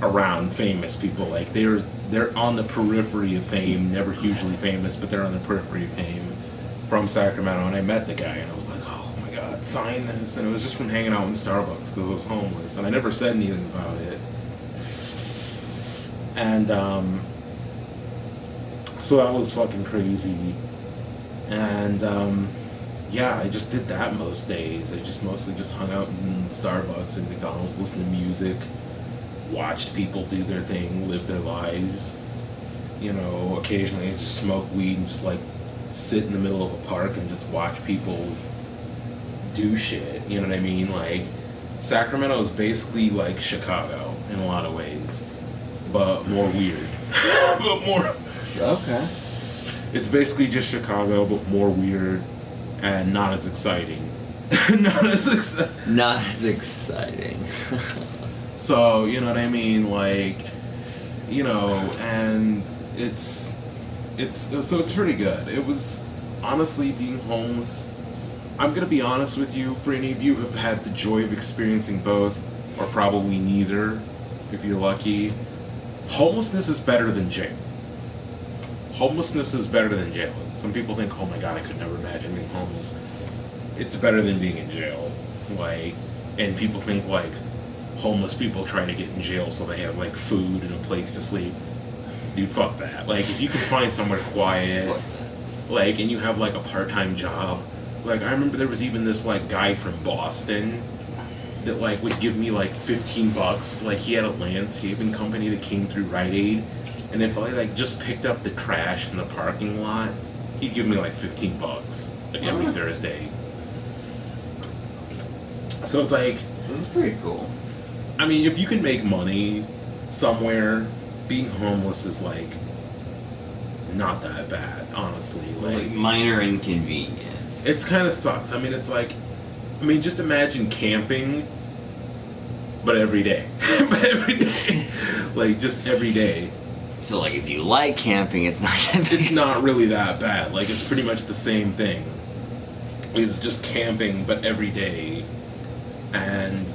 around famous people. Like they're on the periphery of fame, never hugely famous, but they're on the periphery of fame from Sacramento. And I met the guy and I was like, oh my god, sign this. And it was just from hanging out in Starbucks because I was homeless and I never said anything about it. And so that was fucking crazy. And yeah, I just did that most days. I just mostly just hung out in Starbucks and McDonald's, listened to music, watched people do their thing, live their lives. You know, occasionally I just smoke weed and just like sit in the middle of a park and just watch people do shit. You know what I mean? Like, Sacramento is basically like Chicago in a lot of ways, but more weird. But more. Okay. It's basically just Chicago, but more weird and not as exciting. Not as exciting. Not as exciting. So, you know what I mean? Like, you know, and it's pretty good. It was, honestly, being homeless, I'm gonna be honest with you, for any of you who have had the joy of experiencing both, or probably neither, if you're lucky, homelessness is better than jail. Homelessness is better than jail. Some people think, oh my god, I could never imagine being homeless. It's better than being in jail. Like, and people think, like, homeless people trying to get in jail so they have, like, food and a place to sleep. Dude, fuck that. Like, if you can find somewhere quiet, like, and you have, like, a part-time job. Like, I remember there was even this, like, guy from Boston that, like, would give me, like, $15. Like, he had a landscaping company that came through Rite Aid. And if I, like, just picked up the trash in the parking lot, he'd give me, like, $15, like, every Thursday. So it's like... This is pretty cool. I mean, if you can make money somewhere, being homeless is, like, not that bad, honestly. It's like minor inconvenience. It's kind of sucks. I mean, it's like... I mean, just imagine camping, but every day. But every day. Like, just every day. So, like, if you like camping, it's not that bad. It's not really that bad. Like, it's pretty much the same thing. It's just camping, but every day. And,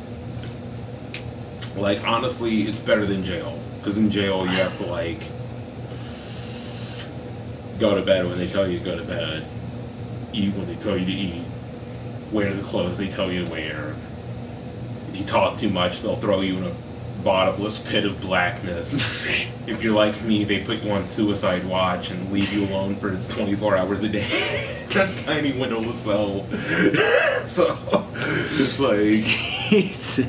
like, honestly, it's better than jail. Because in jail, you have to, like, go to bed when they tell you to go to bed. Eat when they tell you to eat. Wear the clothes they tell you to wear. If you talk too much, they'll throw you in a bottomless pit of blackness. If you're like me, they put you on suicide watch and leave you alone for 24 hours a day. That tiny windowless cell. So, like... Jesus.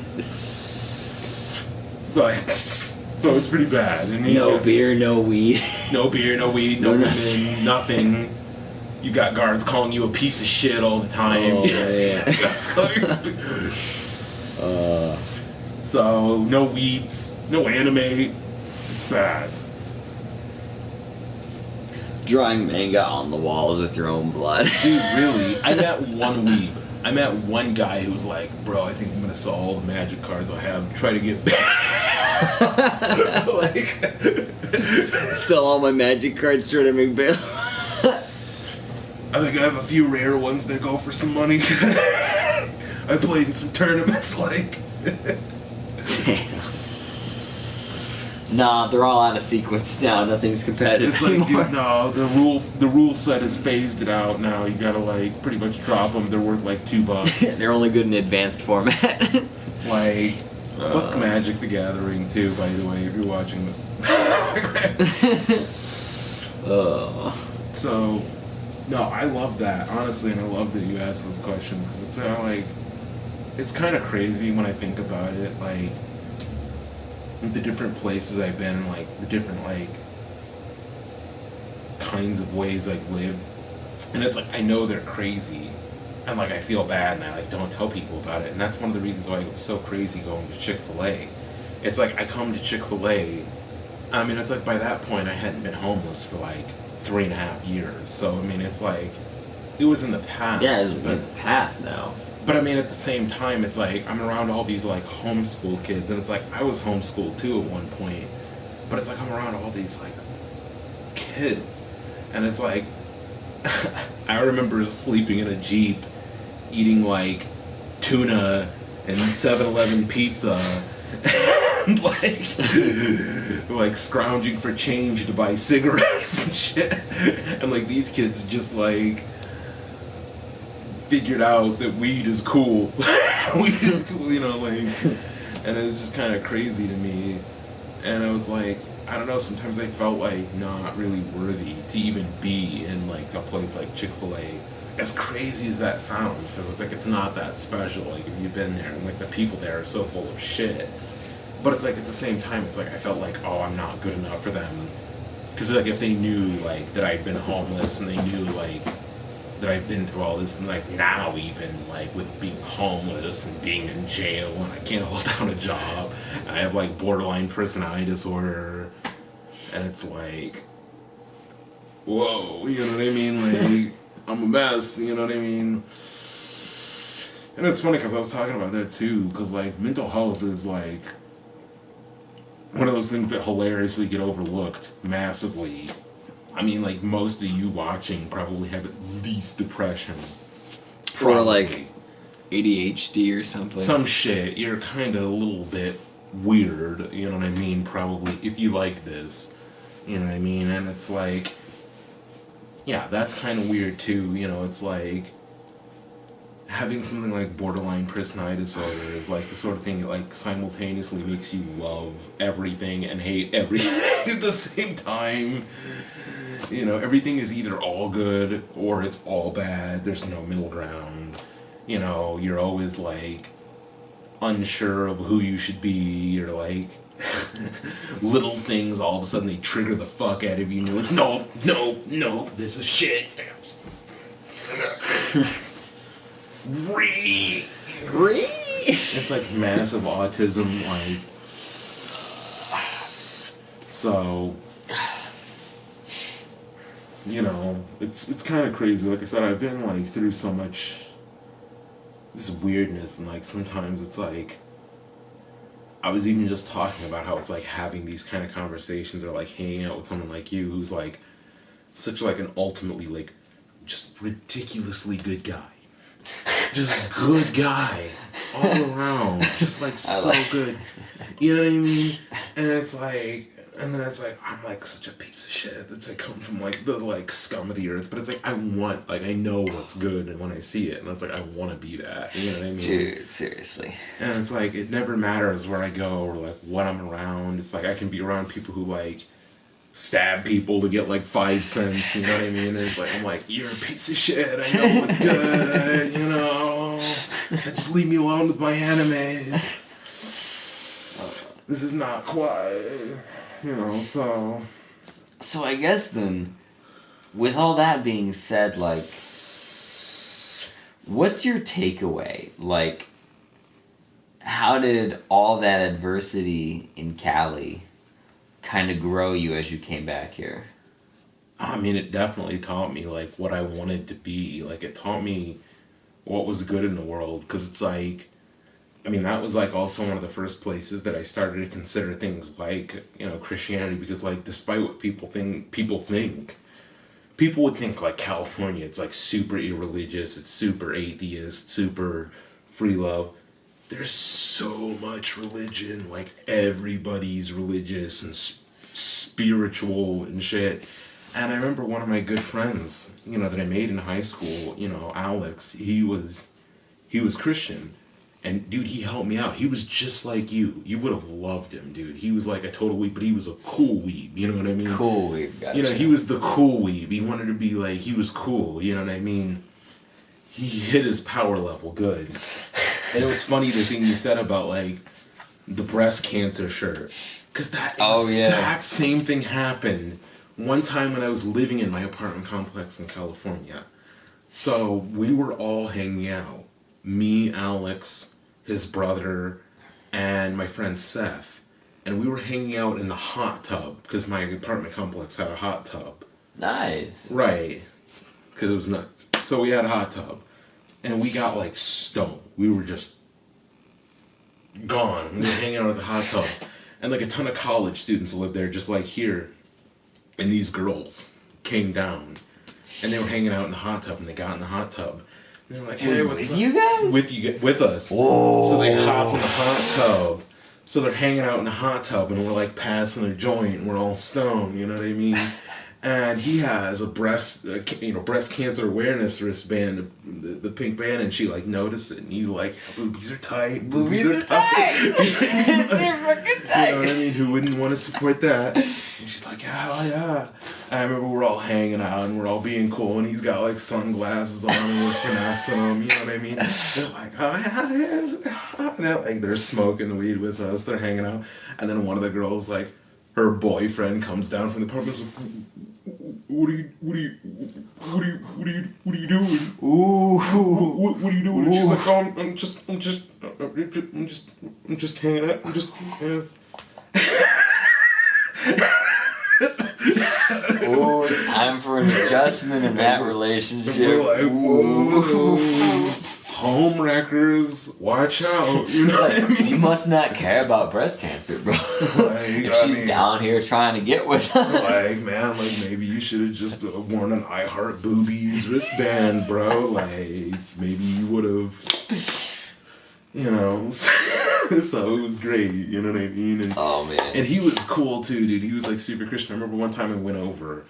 Like, so it's pretty bad. And No beer, no weed. No beer, no weed, no women, nothing. You got guards calling you a piece of shit all the time. Oh, yeah. So, no weeps, no anime. It's bad. Drawing manga on the walls with your own blood. Dude, really? I met one weeb. I met one guy who was like, bro, I think I'm gonna sell all the magic cards I have, try to get back. Like, Sell all my magic cards, try to make bail. I think I have a few rare ones that go for some money. I played in some tournaments, like. Damn. Nah, they're all out of sequence now. Nothing's competitive It's like, anymore. dude, no, the rule set has phased it out now. You gotta, like, pretty much drop them. They're worth, like, $2. They're only good in advanced format. Like, fuck Magic the Gathering, too, by the way, if you're watching this. So, no, I love that, honestly, and I love that you asked those questions, because it's like, it's kind of crazy when I think about it, like, the different places I've been, and, like, the different, like, kinds of ways I've lived, and it's like, I know they're crazy, and, like, I feel bad, and I, like, don't tell people about it, and that's one of the reasons why I go so crazy going to Chick-fil-A. It's like, I come to Chick-fil-A, I mean, it's like, by that point, I hadn't been homeless for, like, 3.5 years, so, I mean, it's like, it was in the past. Yeah, it's in the past now. But I mean, at the same time, it's like, I'm around all these, like, homeschool kids, and it's like, I was homeschooled, too, at one point, but it's like, I'm around all these, like, kids, and it's like, I remember sleeping in a Jeep, eating, like, tuna and 7-Eleven pizza, and, like, scrounging for change to buy cigarettes and shit, and, like, these kids just, like, figured out that weed is cool. Weed is cool, you know, like, and it was just kind of crazy to me, and I was like, I don't know, sometimes I felt like not really worthy to even be in, like, a place like Chick-fil-A, as crazy as that sounds, because it's like, it's not that special, like, if you've been there, and, like, the people there are so full of shit, but it's like, at the same time, it's like, I felt like, oh, I'm not good enough for them, because, like, if they knew, like, that I'd been homeless, and they knew, like, that I've been through all this, and, like, now even, like, with being homeless and being in jail and I can't hold down a job, and I have, like, borderline personality disorder, and it's like, whoa, you know what I mean? Like, I'm a mess, you know what I mean? And it's funny because I was talking about that too, because like mental health is like one of those things that hilariously get overlooked massively. I mean, like most of you watching probably have at least depression. Or Probably. like ADHD or something. Some shit. You're kind of a little bit weird, you know what I mean? Probably, if you like this, you know what I mean? And it's like, yeah, that's kind of weird too, you know? It's like having something like borderline personality disorder is like the sort of thing that like simultaneously makes you love everything and hate everything at the same time. You know, everything is either all good or it's all bad. There's no middle ground. You know, you're always like unsure of who you should be. You're like little things all of a sudden they trigger the fuck out of you and you're like, no, this is shit. It's like massive autism, like, so, you know, it's kind of crazy. Like I said, I've been like through so much this weirdness, and like sometimes it's like I was even just talking about how it's like having these kind of conversations or like hanging out with someone like you who's like such like an ultimately like just ridiculously good guy. Just good guy all around, just like so good, you know what I mean? And it's like, and then it's like I'm like such a piece of shit that's like come from like the like scum of the earth, but it's like I want, like I know what's good, and when I see it, and it's like I want to be that, you know what I mean? Dude, seriously. And it's like it never matters where I go or like what I'm around. It's like I can be around people who like stab people to get like 5 cents, you know what I mean? And it's like I'm like, you're a piece of shit, I know what's good, you know, just leave me alone with my animes. This is not quite, you know, So I guess then, with all that being said, like, what's your takeaway? Like, how did all that adversity in Cali kind of grow you as you came back here? I mean, it definitely taught me like what I wanted to be. Like it taught me what was good in the world, because it's like, I mean, that was like also one of the first places that I started to consider things like, you know, Christianity, because like despite what people think people would think like California, it's like super irreligious, it's super atheist, super free love. There's so much religion, like everybody's religious and spiritual and shit. And I remember one of my good friends, you know, that I made in high school, you know, Alex, he was Christian. And dude, he helped me out. He was just like you. You would have loved him, dude. He was like a total weeb, but he was a cool weeb, you know what I mean? Cool weeb, gotcha. You know, he was the cool weeb. He wanted to be like, he was cool, you know what I mean? He hit his power level good. And it was funny the thing you said about like the breast cancer shirt, because that exact same thing happened one time when I was living in my apartment complex in California. So we were all hanging out, me, Alex, his brother, and my friend Seth, and we were hanging out in the hot tub because my apartment complex had a hot tub. Nice. Right, because it was nuts. So we had a hot tub. And we got like stoned. We were just gone. We were hanging out at the hot tub. And like a ton of college students lived there just like here. And these girls came down. And they were hanging out in the hot tub. And they got in the hot tub. And they were like, hey, what's up? You guys? With us. Whoa. So they hop in the hot tub. So they're hanging out in the hot tub. And we're like passing their joint. And we're all stoned. You know what I mean? And he has a breast cancer awareness wristband, the pink band, and she like noticed it, and he's like, boobies are tight. Boobies are tight. They're fucking tight. You know what I mean? Who wouldn't want to support that? And she's like, yeah. And I remember we're all hanging out and we're all being cool, and he's got like sunglasses on and we're finessing him. You know what I mean? They're like, and they're smoking the weed with us. They're hanging out, and then one of the girls, like, her boyfriend comes down from the apartment. And is like, what are you doing? Ooh. What are you doing? And she's like, oh, I'm just hanging out. Oh, it's time for an adjustment in that relationship. We're like, whoa, home wreckers, watch out. You know what I mean? You must not care about breast cancer, bro. If I she's mean, down here trying to get with us. like, man, like maybe you should have just worn an I Heart Boobies wristband, bro. Like maybe you would have, you know. So it was great, you know what I mean? And, Oh man. and he was cool too, dude. He was like super Christian. I remember one time I went over,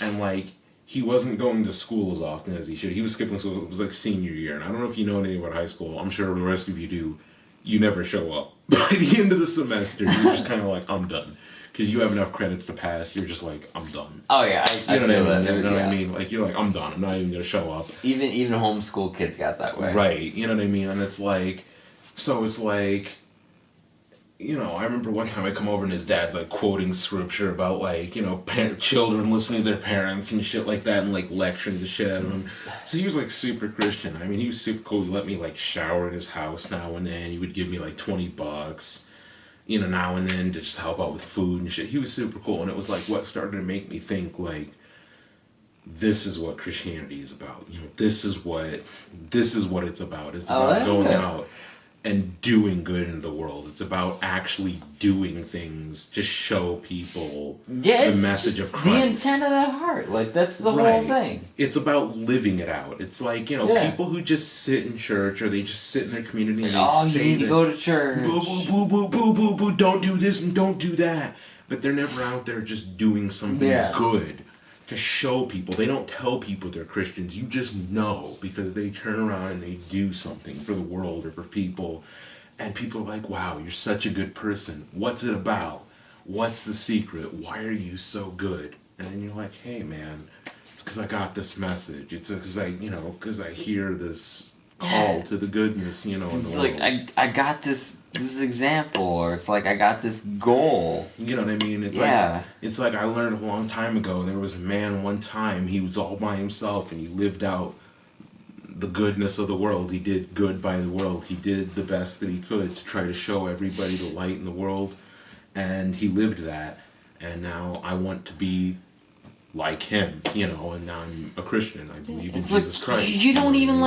and like he wasn't going to school as often as he should. He was skipping school. It was like senior year, and I don't know if you know anything about high school. I'm sure the rest of you do. You never show up. By the end of the semester, you're just kind of like, I'm done. Because you have enough credits to pass, you're just like, I'm done. Oh yeah, I You know feel what I that. mean? You know what I Yeah. mean? Like, you're like, I'm done. I'm not even going to show up. Even homeschool kids got that way. Right. You know what I mean? And it's like, so it's like, you know, I remember one time I come over and his dad's like quoting scripture about like, you know, children listening to their parents and shit like that and like lecturing the shit out of him. So he was like super Christian. I mean, he was super cool. He let me like shower at his house now and then. He would give me like $20, you know, now and then to just help out with food and shit. He was super cool. And it was like what started to make me think like, this is what Christianity is about. You know, this is what it's about. It's about going out and doing good in the world. It's about actually doing things to show people the message of Christ. The intent of the heart. Like, that's the whole thing. It's about living it out. It's like, you know, people who just sit in church or they just sit in their community and they say you need to go to church. Boo, boo, boo, boo, boo, boo, boo, don't do this and don't do that. But they're never out there just doing something good to show people. They don't tell people they're Christians. You just know because they turn around and they do something for the world or for people. And people are like, wow, you're such a good person. What's it about? What's the secret? Why are you so good? And then you're like, hey, man, it's because I got this message. It's because I hear this call to the goodness, you know, in the It's world. like, I got this example, or it's like I got this goal. You know what I mean? It's like I learned a long time ago. There was a man one time, he was all by himself and he lived out the goodness of the world. He did good by the world. He did the best that he could to try to show everybody the light in the world. And he lived that. And now I want to be like him, you know, and now I'm a Christian. I believe in Jesus Christ. You don't even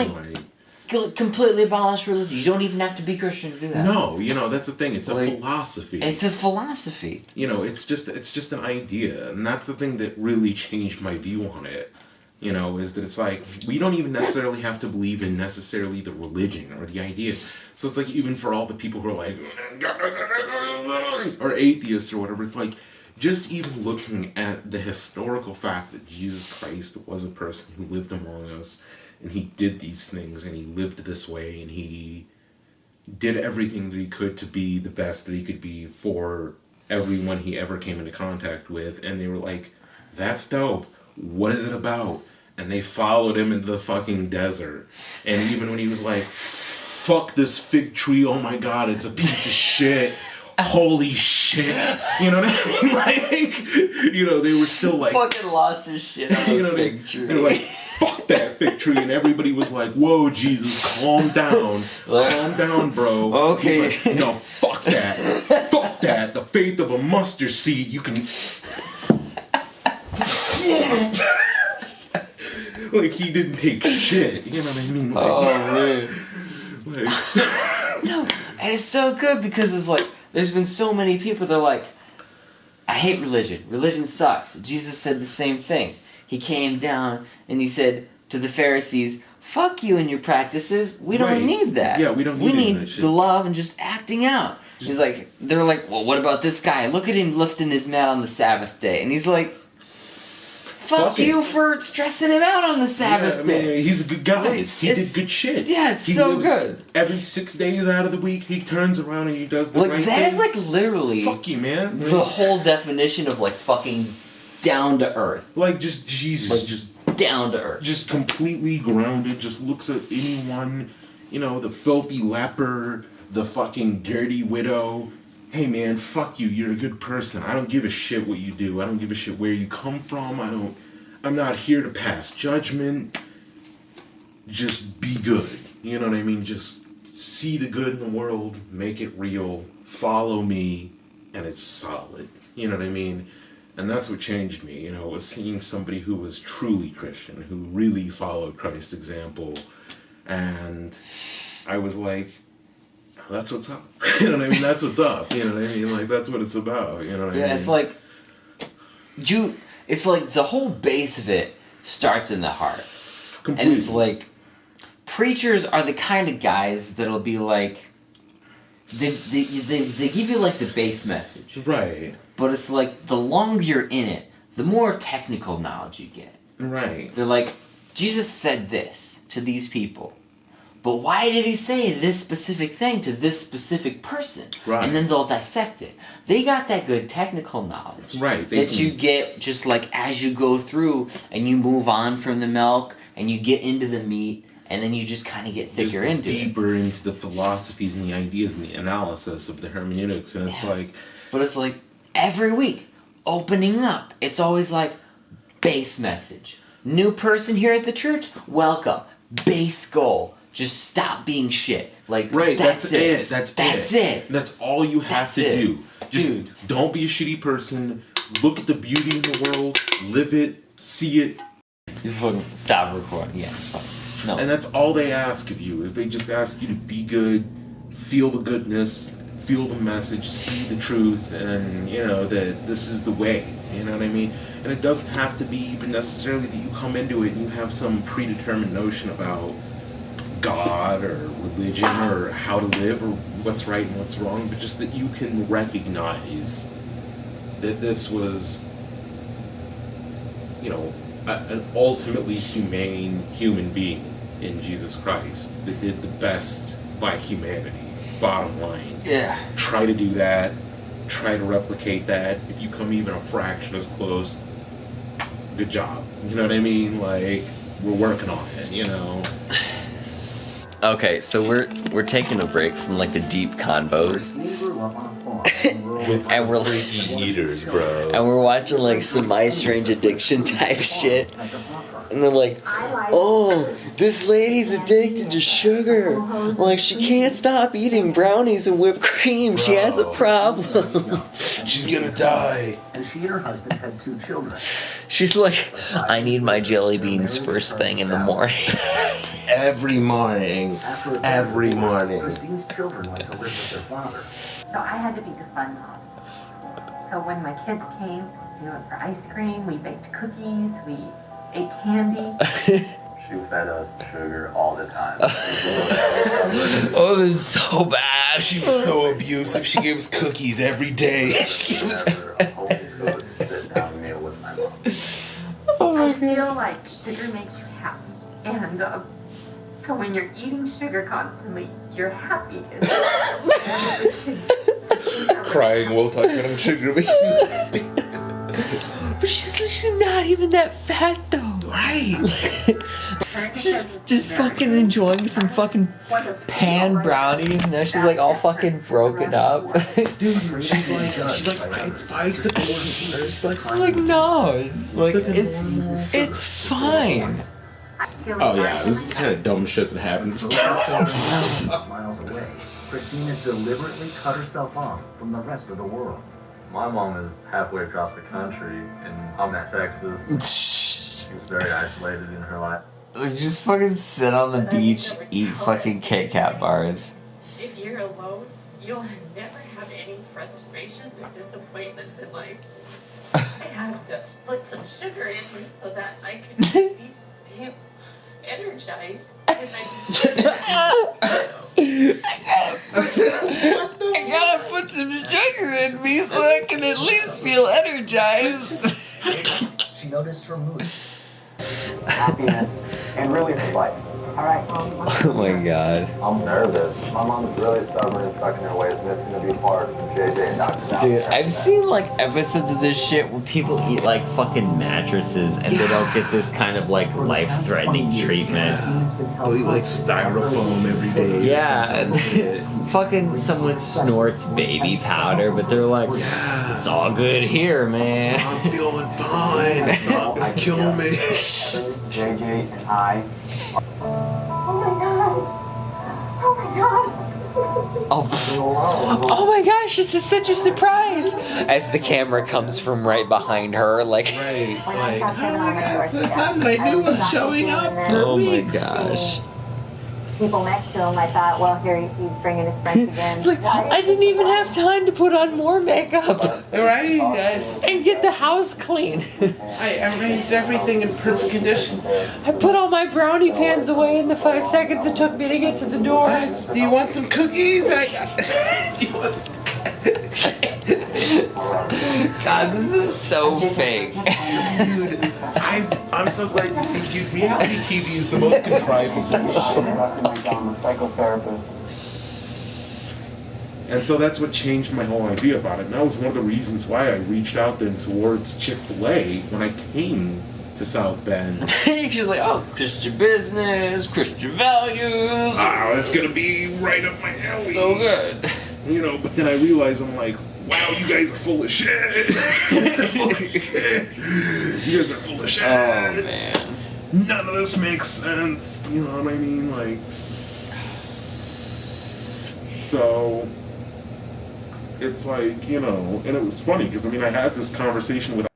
completely abolish religion. You don't even have to be Christian to do that. No, you know, that's the thing. It's a philosophy. It's a philosophy. You know, it's just an idea. And that's the thing that really changed my view on it. You know, is that it's like, we don't even necessarily have to believe in necessarily the religion or the idea. So it's like, even for all the people who are like, or atheists or whatever, it's like, just even looking at the historical fact that Jesus Christ was a person who lived among us, and he did these things, and he lived this way, and he did everything that he could to be the best that he could be for everyone he ever came into contact with, and they were like, that's dope. What is it about? And they followed him into the fucking desert. And even when he was like, fuck this fig tree, oh my god, it's a piece of shit. Holy shit. You know what I mean? Like, you know, they were still like... fucking lost his shit on a fig tree. They were like, fuck that fig tree. And everybody was like, whoa, Jesus, calm down. Calm down, bro. Okay. He's like, no, fuck that. Fuck that. The faith of a mustard seed, you can... Like, he didn't take shit, you know what I mean? Like, Oh, man. like, so, No, and it's so good because it's like, there's been so many people that are like, I hate religion. Religion sucks. Jesus said the same thing. He came down and he said to the Pharisees, fuck you and your practices. We don't need that. Yeah, we don't need We any of need that shit. the love and just acting out. He's like, they're like, well, what about this guy? Look at him lifting his mat on the Sabbath day. And he's like, fuck you for stressing him out on the Sabbath yeah, I day. mean, he's a good guy. It's- He did good shit. Yeah, it's He so lives good. Every 6 days out of the week, he turns around and he does the Like, right that thing. is like literally Fuck you, man. the whole definition of like fucking down to earth. Like, just Jesus, Like, just down to earth. just completely grounded, just looks at anyone, you know, the filthy leper, the fucking dirty widow. Hey man, fuck you, you're a good person. I don't give a shit what you do. I don't give a shit where you come from. I'm not here to pass judgment. Just be good. You know what I mean? Just see the good in the world, make it real, follow me, and it's solid. You know what I mean? And that's what changed me, you know, was seeing somebody who was truly Christian, who really followed Christ's example. And I was like, that's what's up. You know what I mean? That's what's up. You know what I mean? Like, that's what it's about. You know what I mean? Yeah, it's like the whole base of it starts in the heart. Completely. And it's like, preachers are the kind of guys that'll be like, they give you like the base message. Right. But it's like, the longer you're in it, the more technical knowledge you get. Right. They're like, Jesus said this to these people. But why did he say this specific thing to this specific person? Right. And then they'll dissect it. They got that good technical knowledge. Right. You get just like as you go through and you move on from the milk and you get into the meat and then you just kind of get thicker into it. Deeper into the philosophies and the ideas and the analysis of the hermeneutics. And it's like... But it's like every week, opening up. It's always like base message. New person here at the church? Welcome. Base goal. Just stop being shit. Like, right, that's it. That's it. That's all you have to do. Just Dude. Don't be a shitty person. Look at the beauty in the world. Live it. See it. You fucking stop recording. Yeah, it's fine. No. And that's all they ask of you, is they just ask you to be good, feel the goodness, feel the message, see the truth, and, you know, that this is the way. You know what I mean? And it doesn't have to be even necessarily that you come into it and you have some predetermined notion about God or religion or how to live or what's right and what's wrong, but just that you can recognize that this was, you know, an ultimately humane human being in Jesus Christ that did the best by humanity, bottom line. Yeah. Try to do that. Try to replicate that. If you come even a fraction as close, good job. You know what I mean? Like, we're working on it, you know? Okay, so we're taking a break from like the deep convos. And we're freaky eaters, bro. And we're watching like some My Strange Addiction type shit. And they're like, oh, this lady's addicted to sugar. Like, she can't stop eating brownies and whipped cream. She has a problem. She's gonna die. And she and her husband had 2 children. She's like, I need my jelly beans first thing in the morning. Every morning. Every morning. Christine's children went to live with their father. So I had to be the fun mom. So when my kids came, we went for ice cream, we baked cookies, we ate candy. She fed us sugar all the time. Oh, this is so bad. She was so abusive. She gave us cookies every day. She was... Never a home-cooked sit-down meal with my mom. Oh my I feel like sugar makes you happy. And so when you're eating sugar constantly, you're happy. Crying while talking about sugar makes you happy. But she's not even that fat though. Right. She's just fucking enjoying some fucking pan brownies. Now she's like all fucking broken up. Dude, she's like rides bicycles and she's like no, it's like it's fine. oh yeah, this is the kind of dumb shit that happens. Miles away, Christine has deliberately cut herself off from the rest of the world. My mom is halfway across the country in Humnet, Texas. She was very isolated in her life. Just fucking sit on the beach, eat fucking Kit Kat bars. If you're alone, you'll never have any frustrations or disappointments in life. I have to put some sugar in me so that I can at least feel energized. I gotta put some sugar in me so I can at least feel energized. She noticed her mood. Happiness and really for life. Alright. Oh my god. I'm nervous. My mom's really stubborn and stuck in her ways, and it's gonna be hard from JJ and Dr. Dude, I've seen like episodes of this shit where people eat like fucking mattresses and they don't get this kind of like life-threatening treatment. They eat like styrofoam every day. Yeah, and fucking someone snorts baby powder, but they're like, it's all good here, man. I'm feeling fine. It's not gonna kill me. JJ and I. Oh my gosh! Oh my gosh! Oh my gosh, this is such a surprise! As the camera comes from right behind her, like. Right, like, oh my god, so something I knew was showing up for Oh my weeks. gosh. People next to him, I thought, well, here he's bringing his friends again. It's like, I didn't even have time to put on more makeup. Right? And get the house clean. I arranged everything in perfect condition. I put all my brownie pans away in the 5 seconds it took me to get to the door. Do you want some cookies? God, this is so fake. Dude, I'm so glad you see, dude, reality TV is the most contrived Psychotherapist. And so that's what changed my whole idea about it. And that was one of the reasons why I reached out then towards Chick-fil-A when I came to South Bend. She's like, oh, Christian business, Christian values. Wow, it's gonna be right up my alley. So good. You know, but then I realized I'm like, wow, you guys are full of shit. You guys are full of shit. Oh, man. None of this makes sense. You know what I mean? Like, so it's like, you know, and it was funny because I mean, I had this conversation with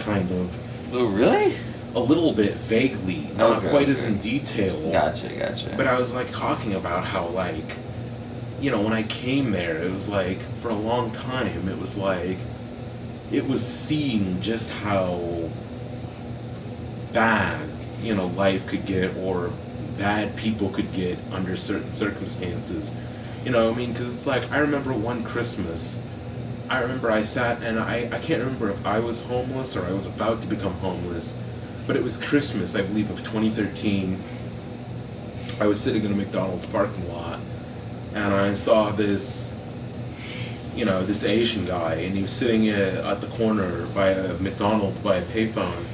kind of. Oh, really? A little bit vaguely, not Okay, quite as in detail. Gotcha. But I was like talking about how, like, you know, when I came there, it was like, for a long time, it was like, it was seeing just how bad, you know, life could get or bad people could get under certain circumstances. You know, I mean, because it's like, I remember one Christmas, I sat and I can't remember if I was homeless or I was about to become homeless, but it was Christmas, I believe, of 2013. I was sitting in a McDonald's parking lot and I saw this, you know, this Asian guy, and he was sitting at the corner by a McDonald's by a payphone,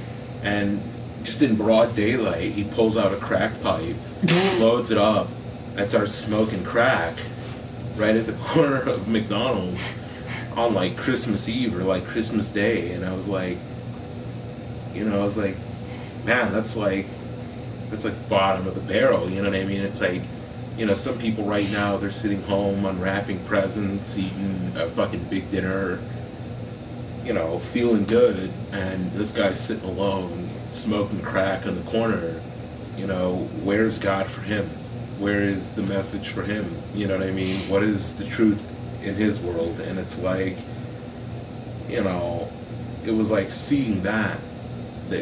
and just in broad daylight, he pulls out a crack pipe, loads it up, and starts smoking crack right at the corner of McDonald's on like Christmas Eve or like Christmas Day. And I was like, you know, I was like, man, that's like bottom of the barrel, you know what I mean? It's like, you know, some people right now, they're sitting home unwrapping presents, eating a fucking big dinner, you know, feeling good, and this guy's sitting alone, smoking crack in the corner. You know, where's God for him? Where is the message for him? You know what I mean? What is the truth in his world? And it's like, you know, it was like seeing that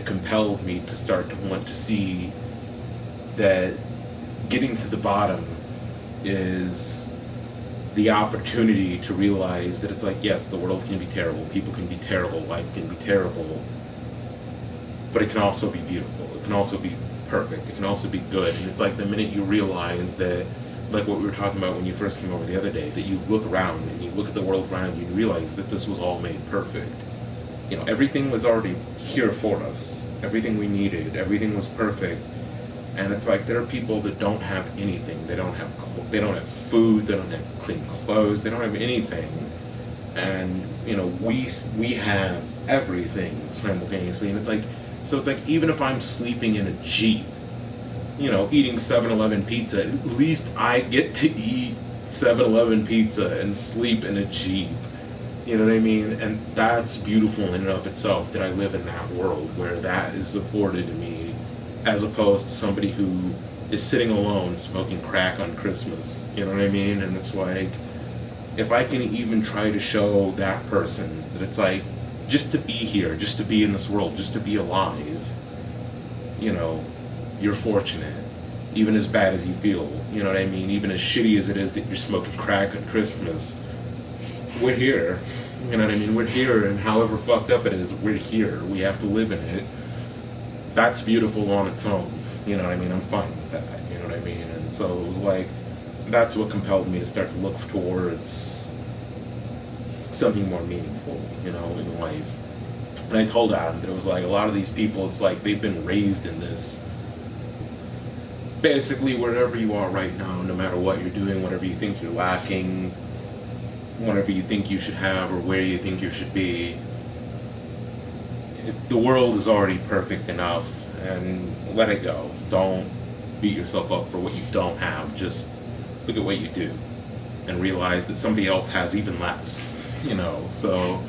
compelled me to start to want to see that getting to the bottom is the opportunity to realize that it's like, yes, the world can be terrible, people can be terrible, life can be terrible, but it can also be beautiful, it can also be perfect, it can also be good. And it's like the minute you realize that, like what we were talking about when you first came over the other day, that you look around and you look at the world around you and realize that this was all made perfect. You know, everything was already here for us, everything we needed, everything was perfect. And it's like there are people that don't have anything. They don't have food. They don't have clean clothes. They don't have anything. And you know, we have everything simultaneously. And it's like, so it's like even if I'm sleeping in a Jeep, you know, eating 7-Eleven pizza, at least I get to eat 7-Eleven pizza and sleep in a Jeep. You know what I mean? And that's beautiful in and of itself, that I live in that world where that is afforded to me, as opposed to somebody who is sitting alone smoking crack on Christmas. You know what I mean? And it's like, if I can even try to show that person that it's like, just to be here, just to be in this world, just to be alive, you know, you're fortunate. Even as bad as you feel, you know what I mean? Even as shitty as it is that you're smoking crack on Christmas, we're here. You know what I mean? We're here, and however fucked up it is, we're here. We have to live in it. That's beautiful on its own. You know what I mean? I'm fine with that. You know what I mean? And so it was like, that's what compelled me to start to look towards something more meaningful, you know, in life. And I told Adam that it was like, a lot of these people, it's like they've been raised in this. Basically, wherever you are right now, no matter what you're doing, whatever you think you're lacking, whatever you think you should have, or where you think you should be, the world is already perfect enough, and let it go. Don't beat yourself up for what you don't have. Just look at what you do. and realize that somebody else has even less, you know. So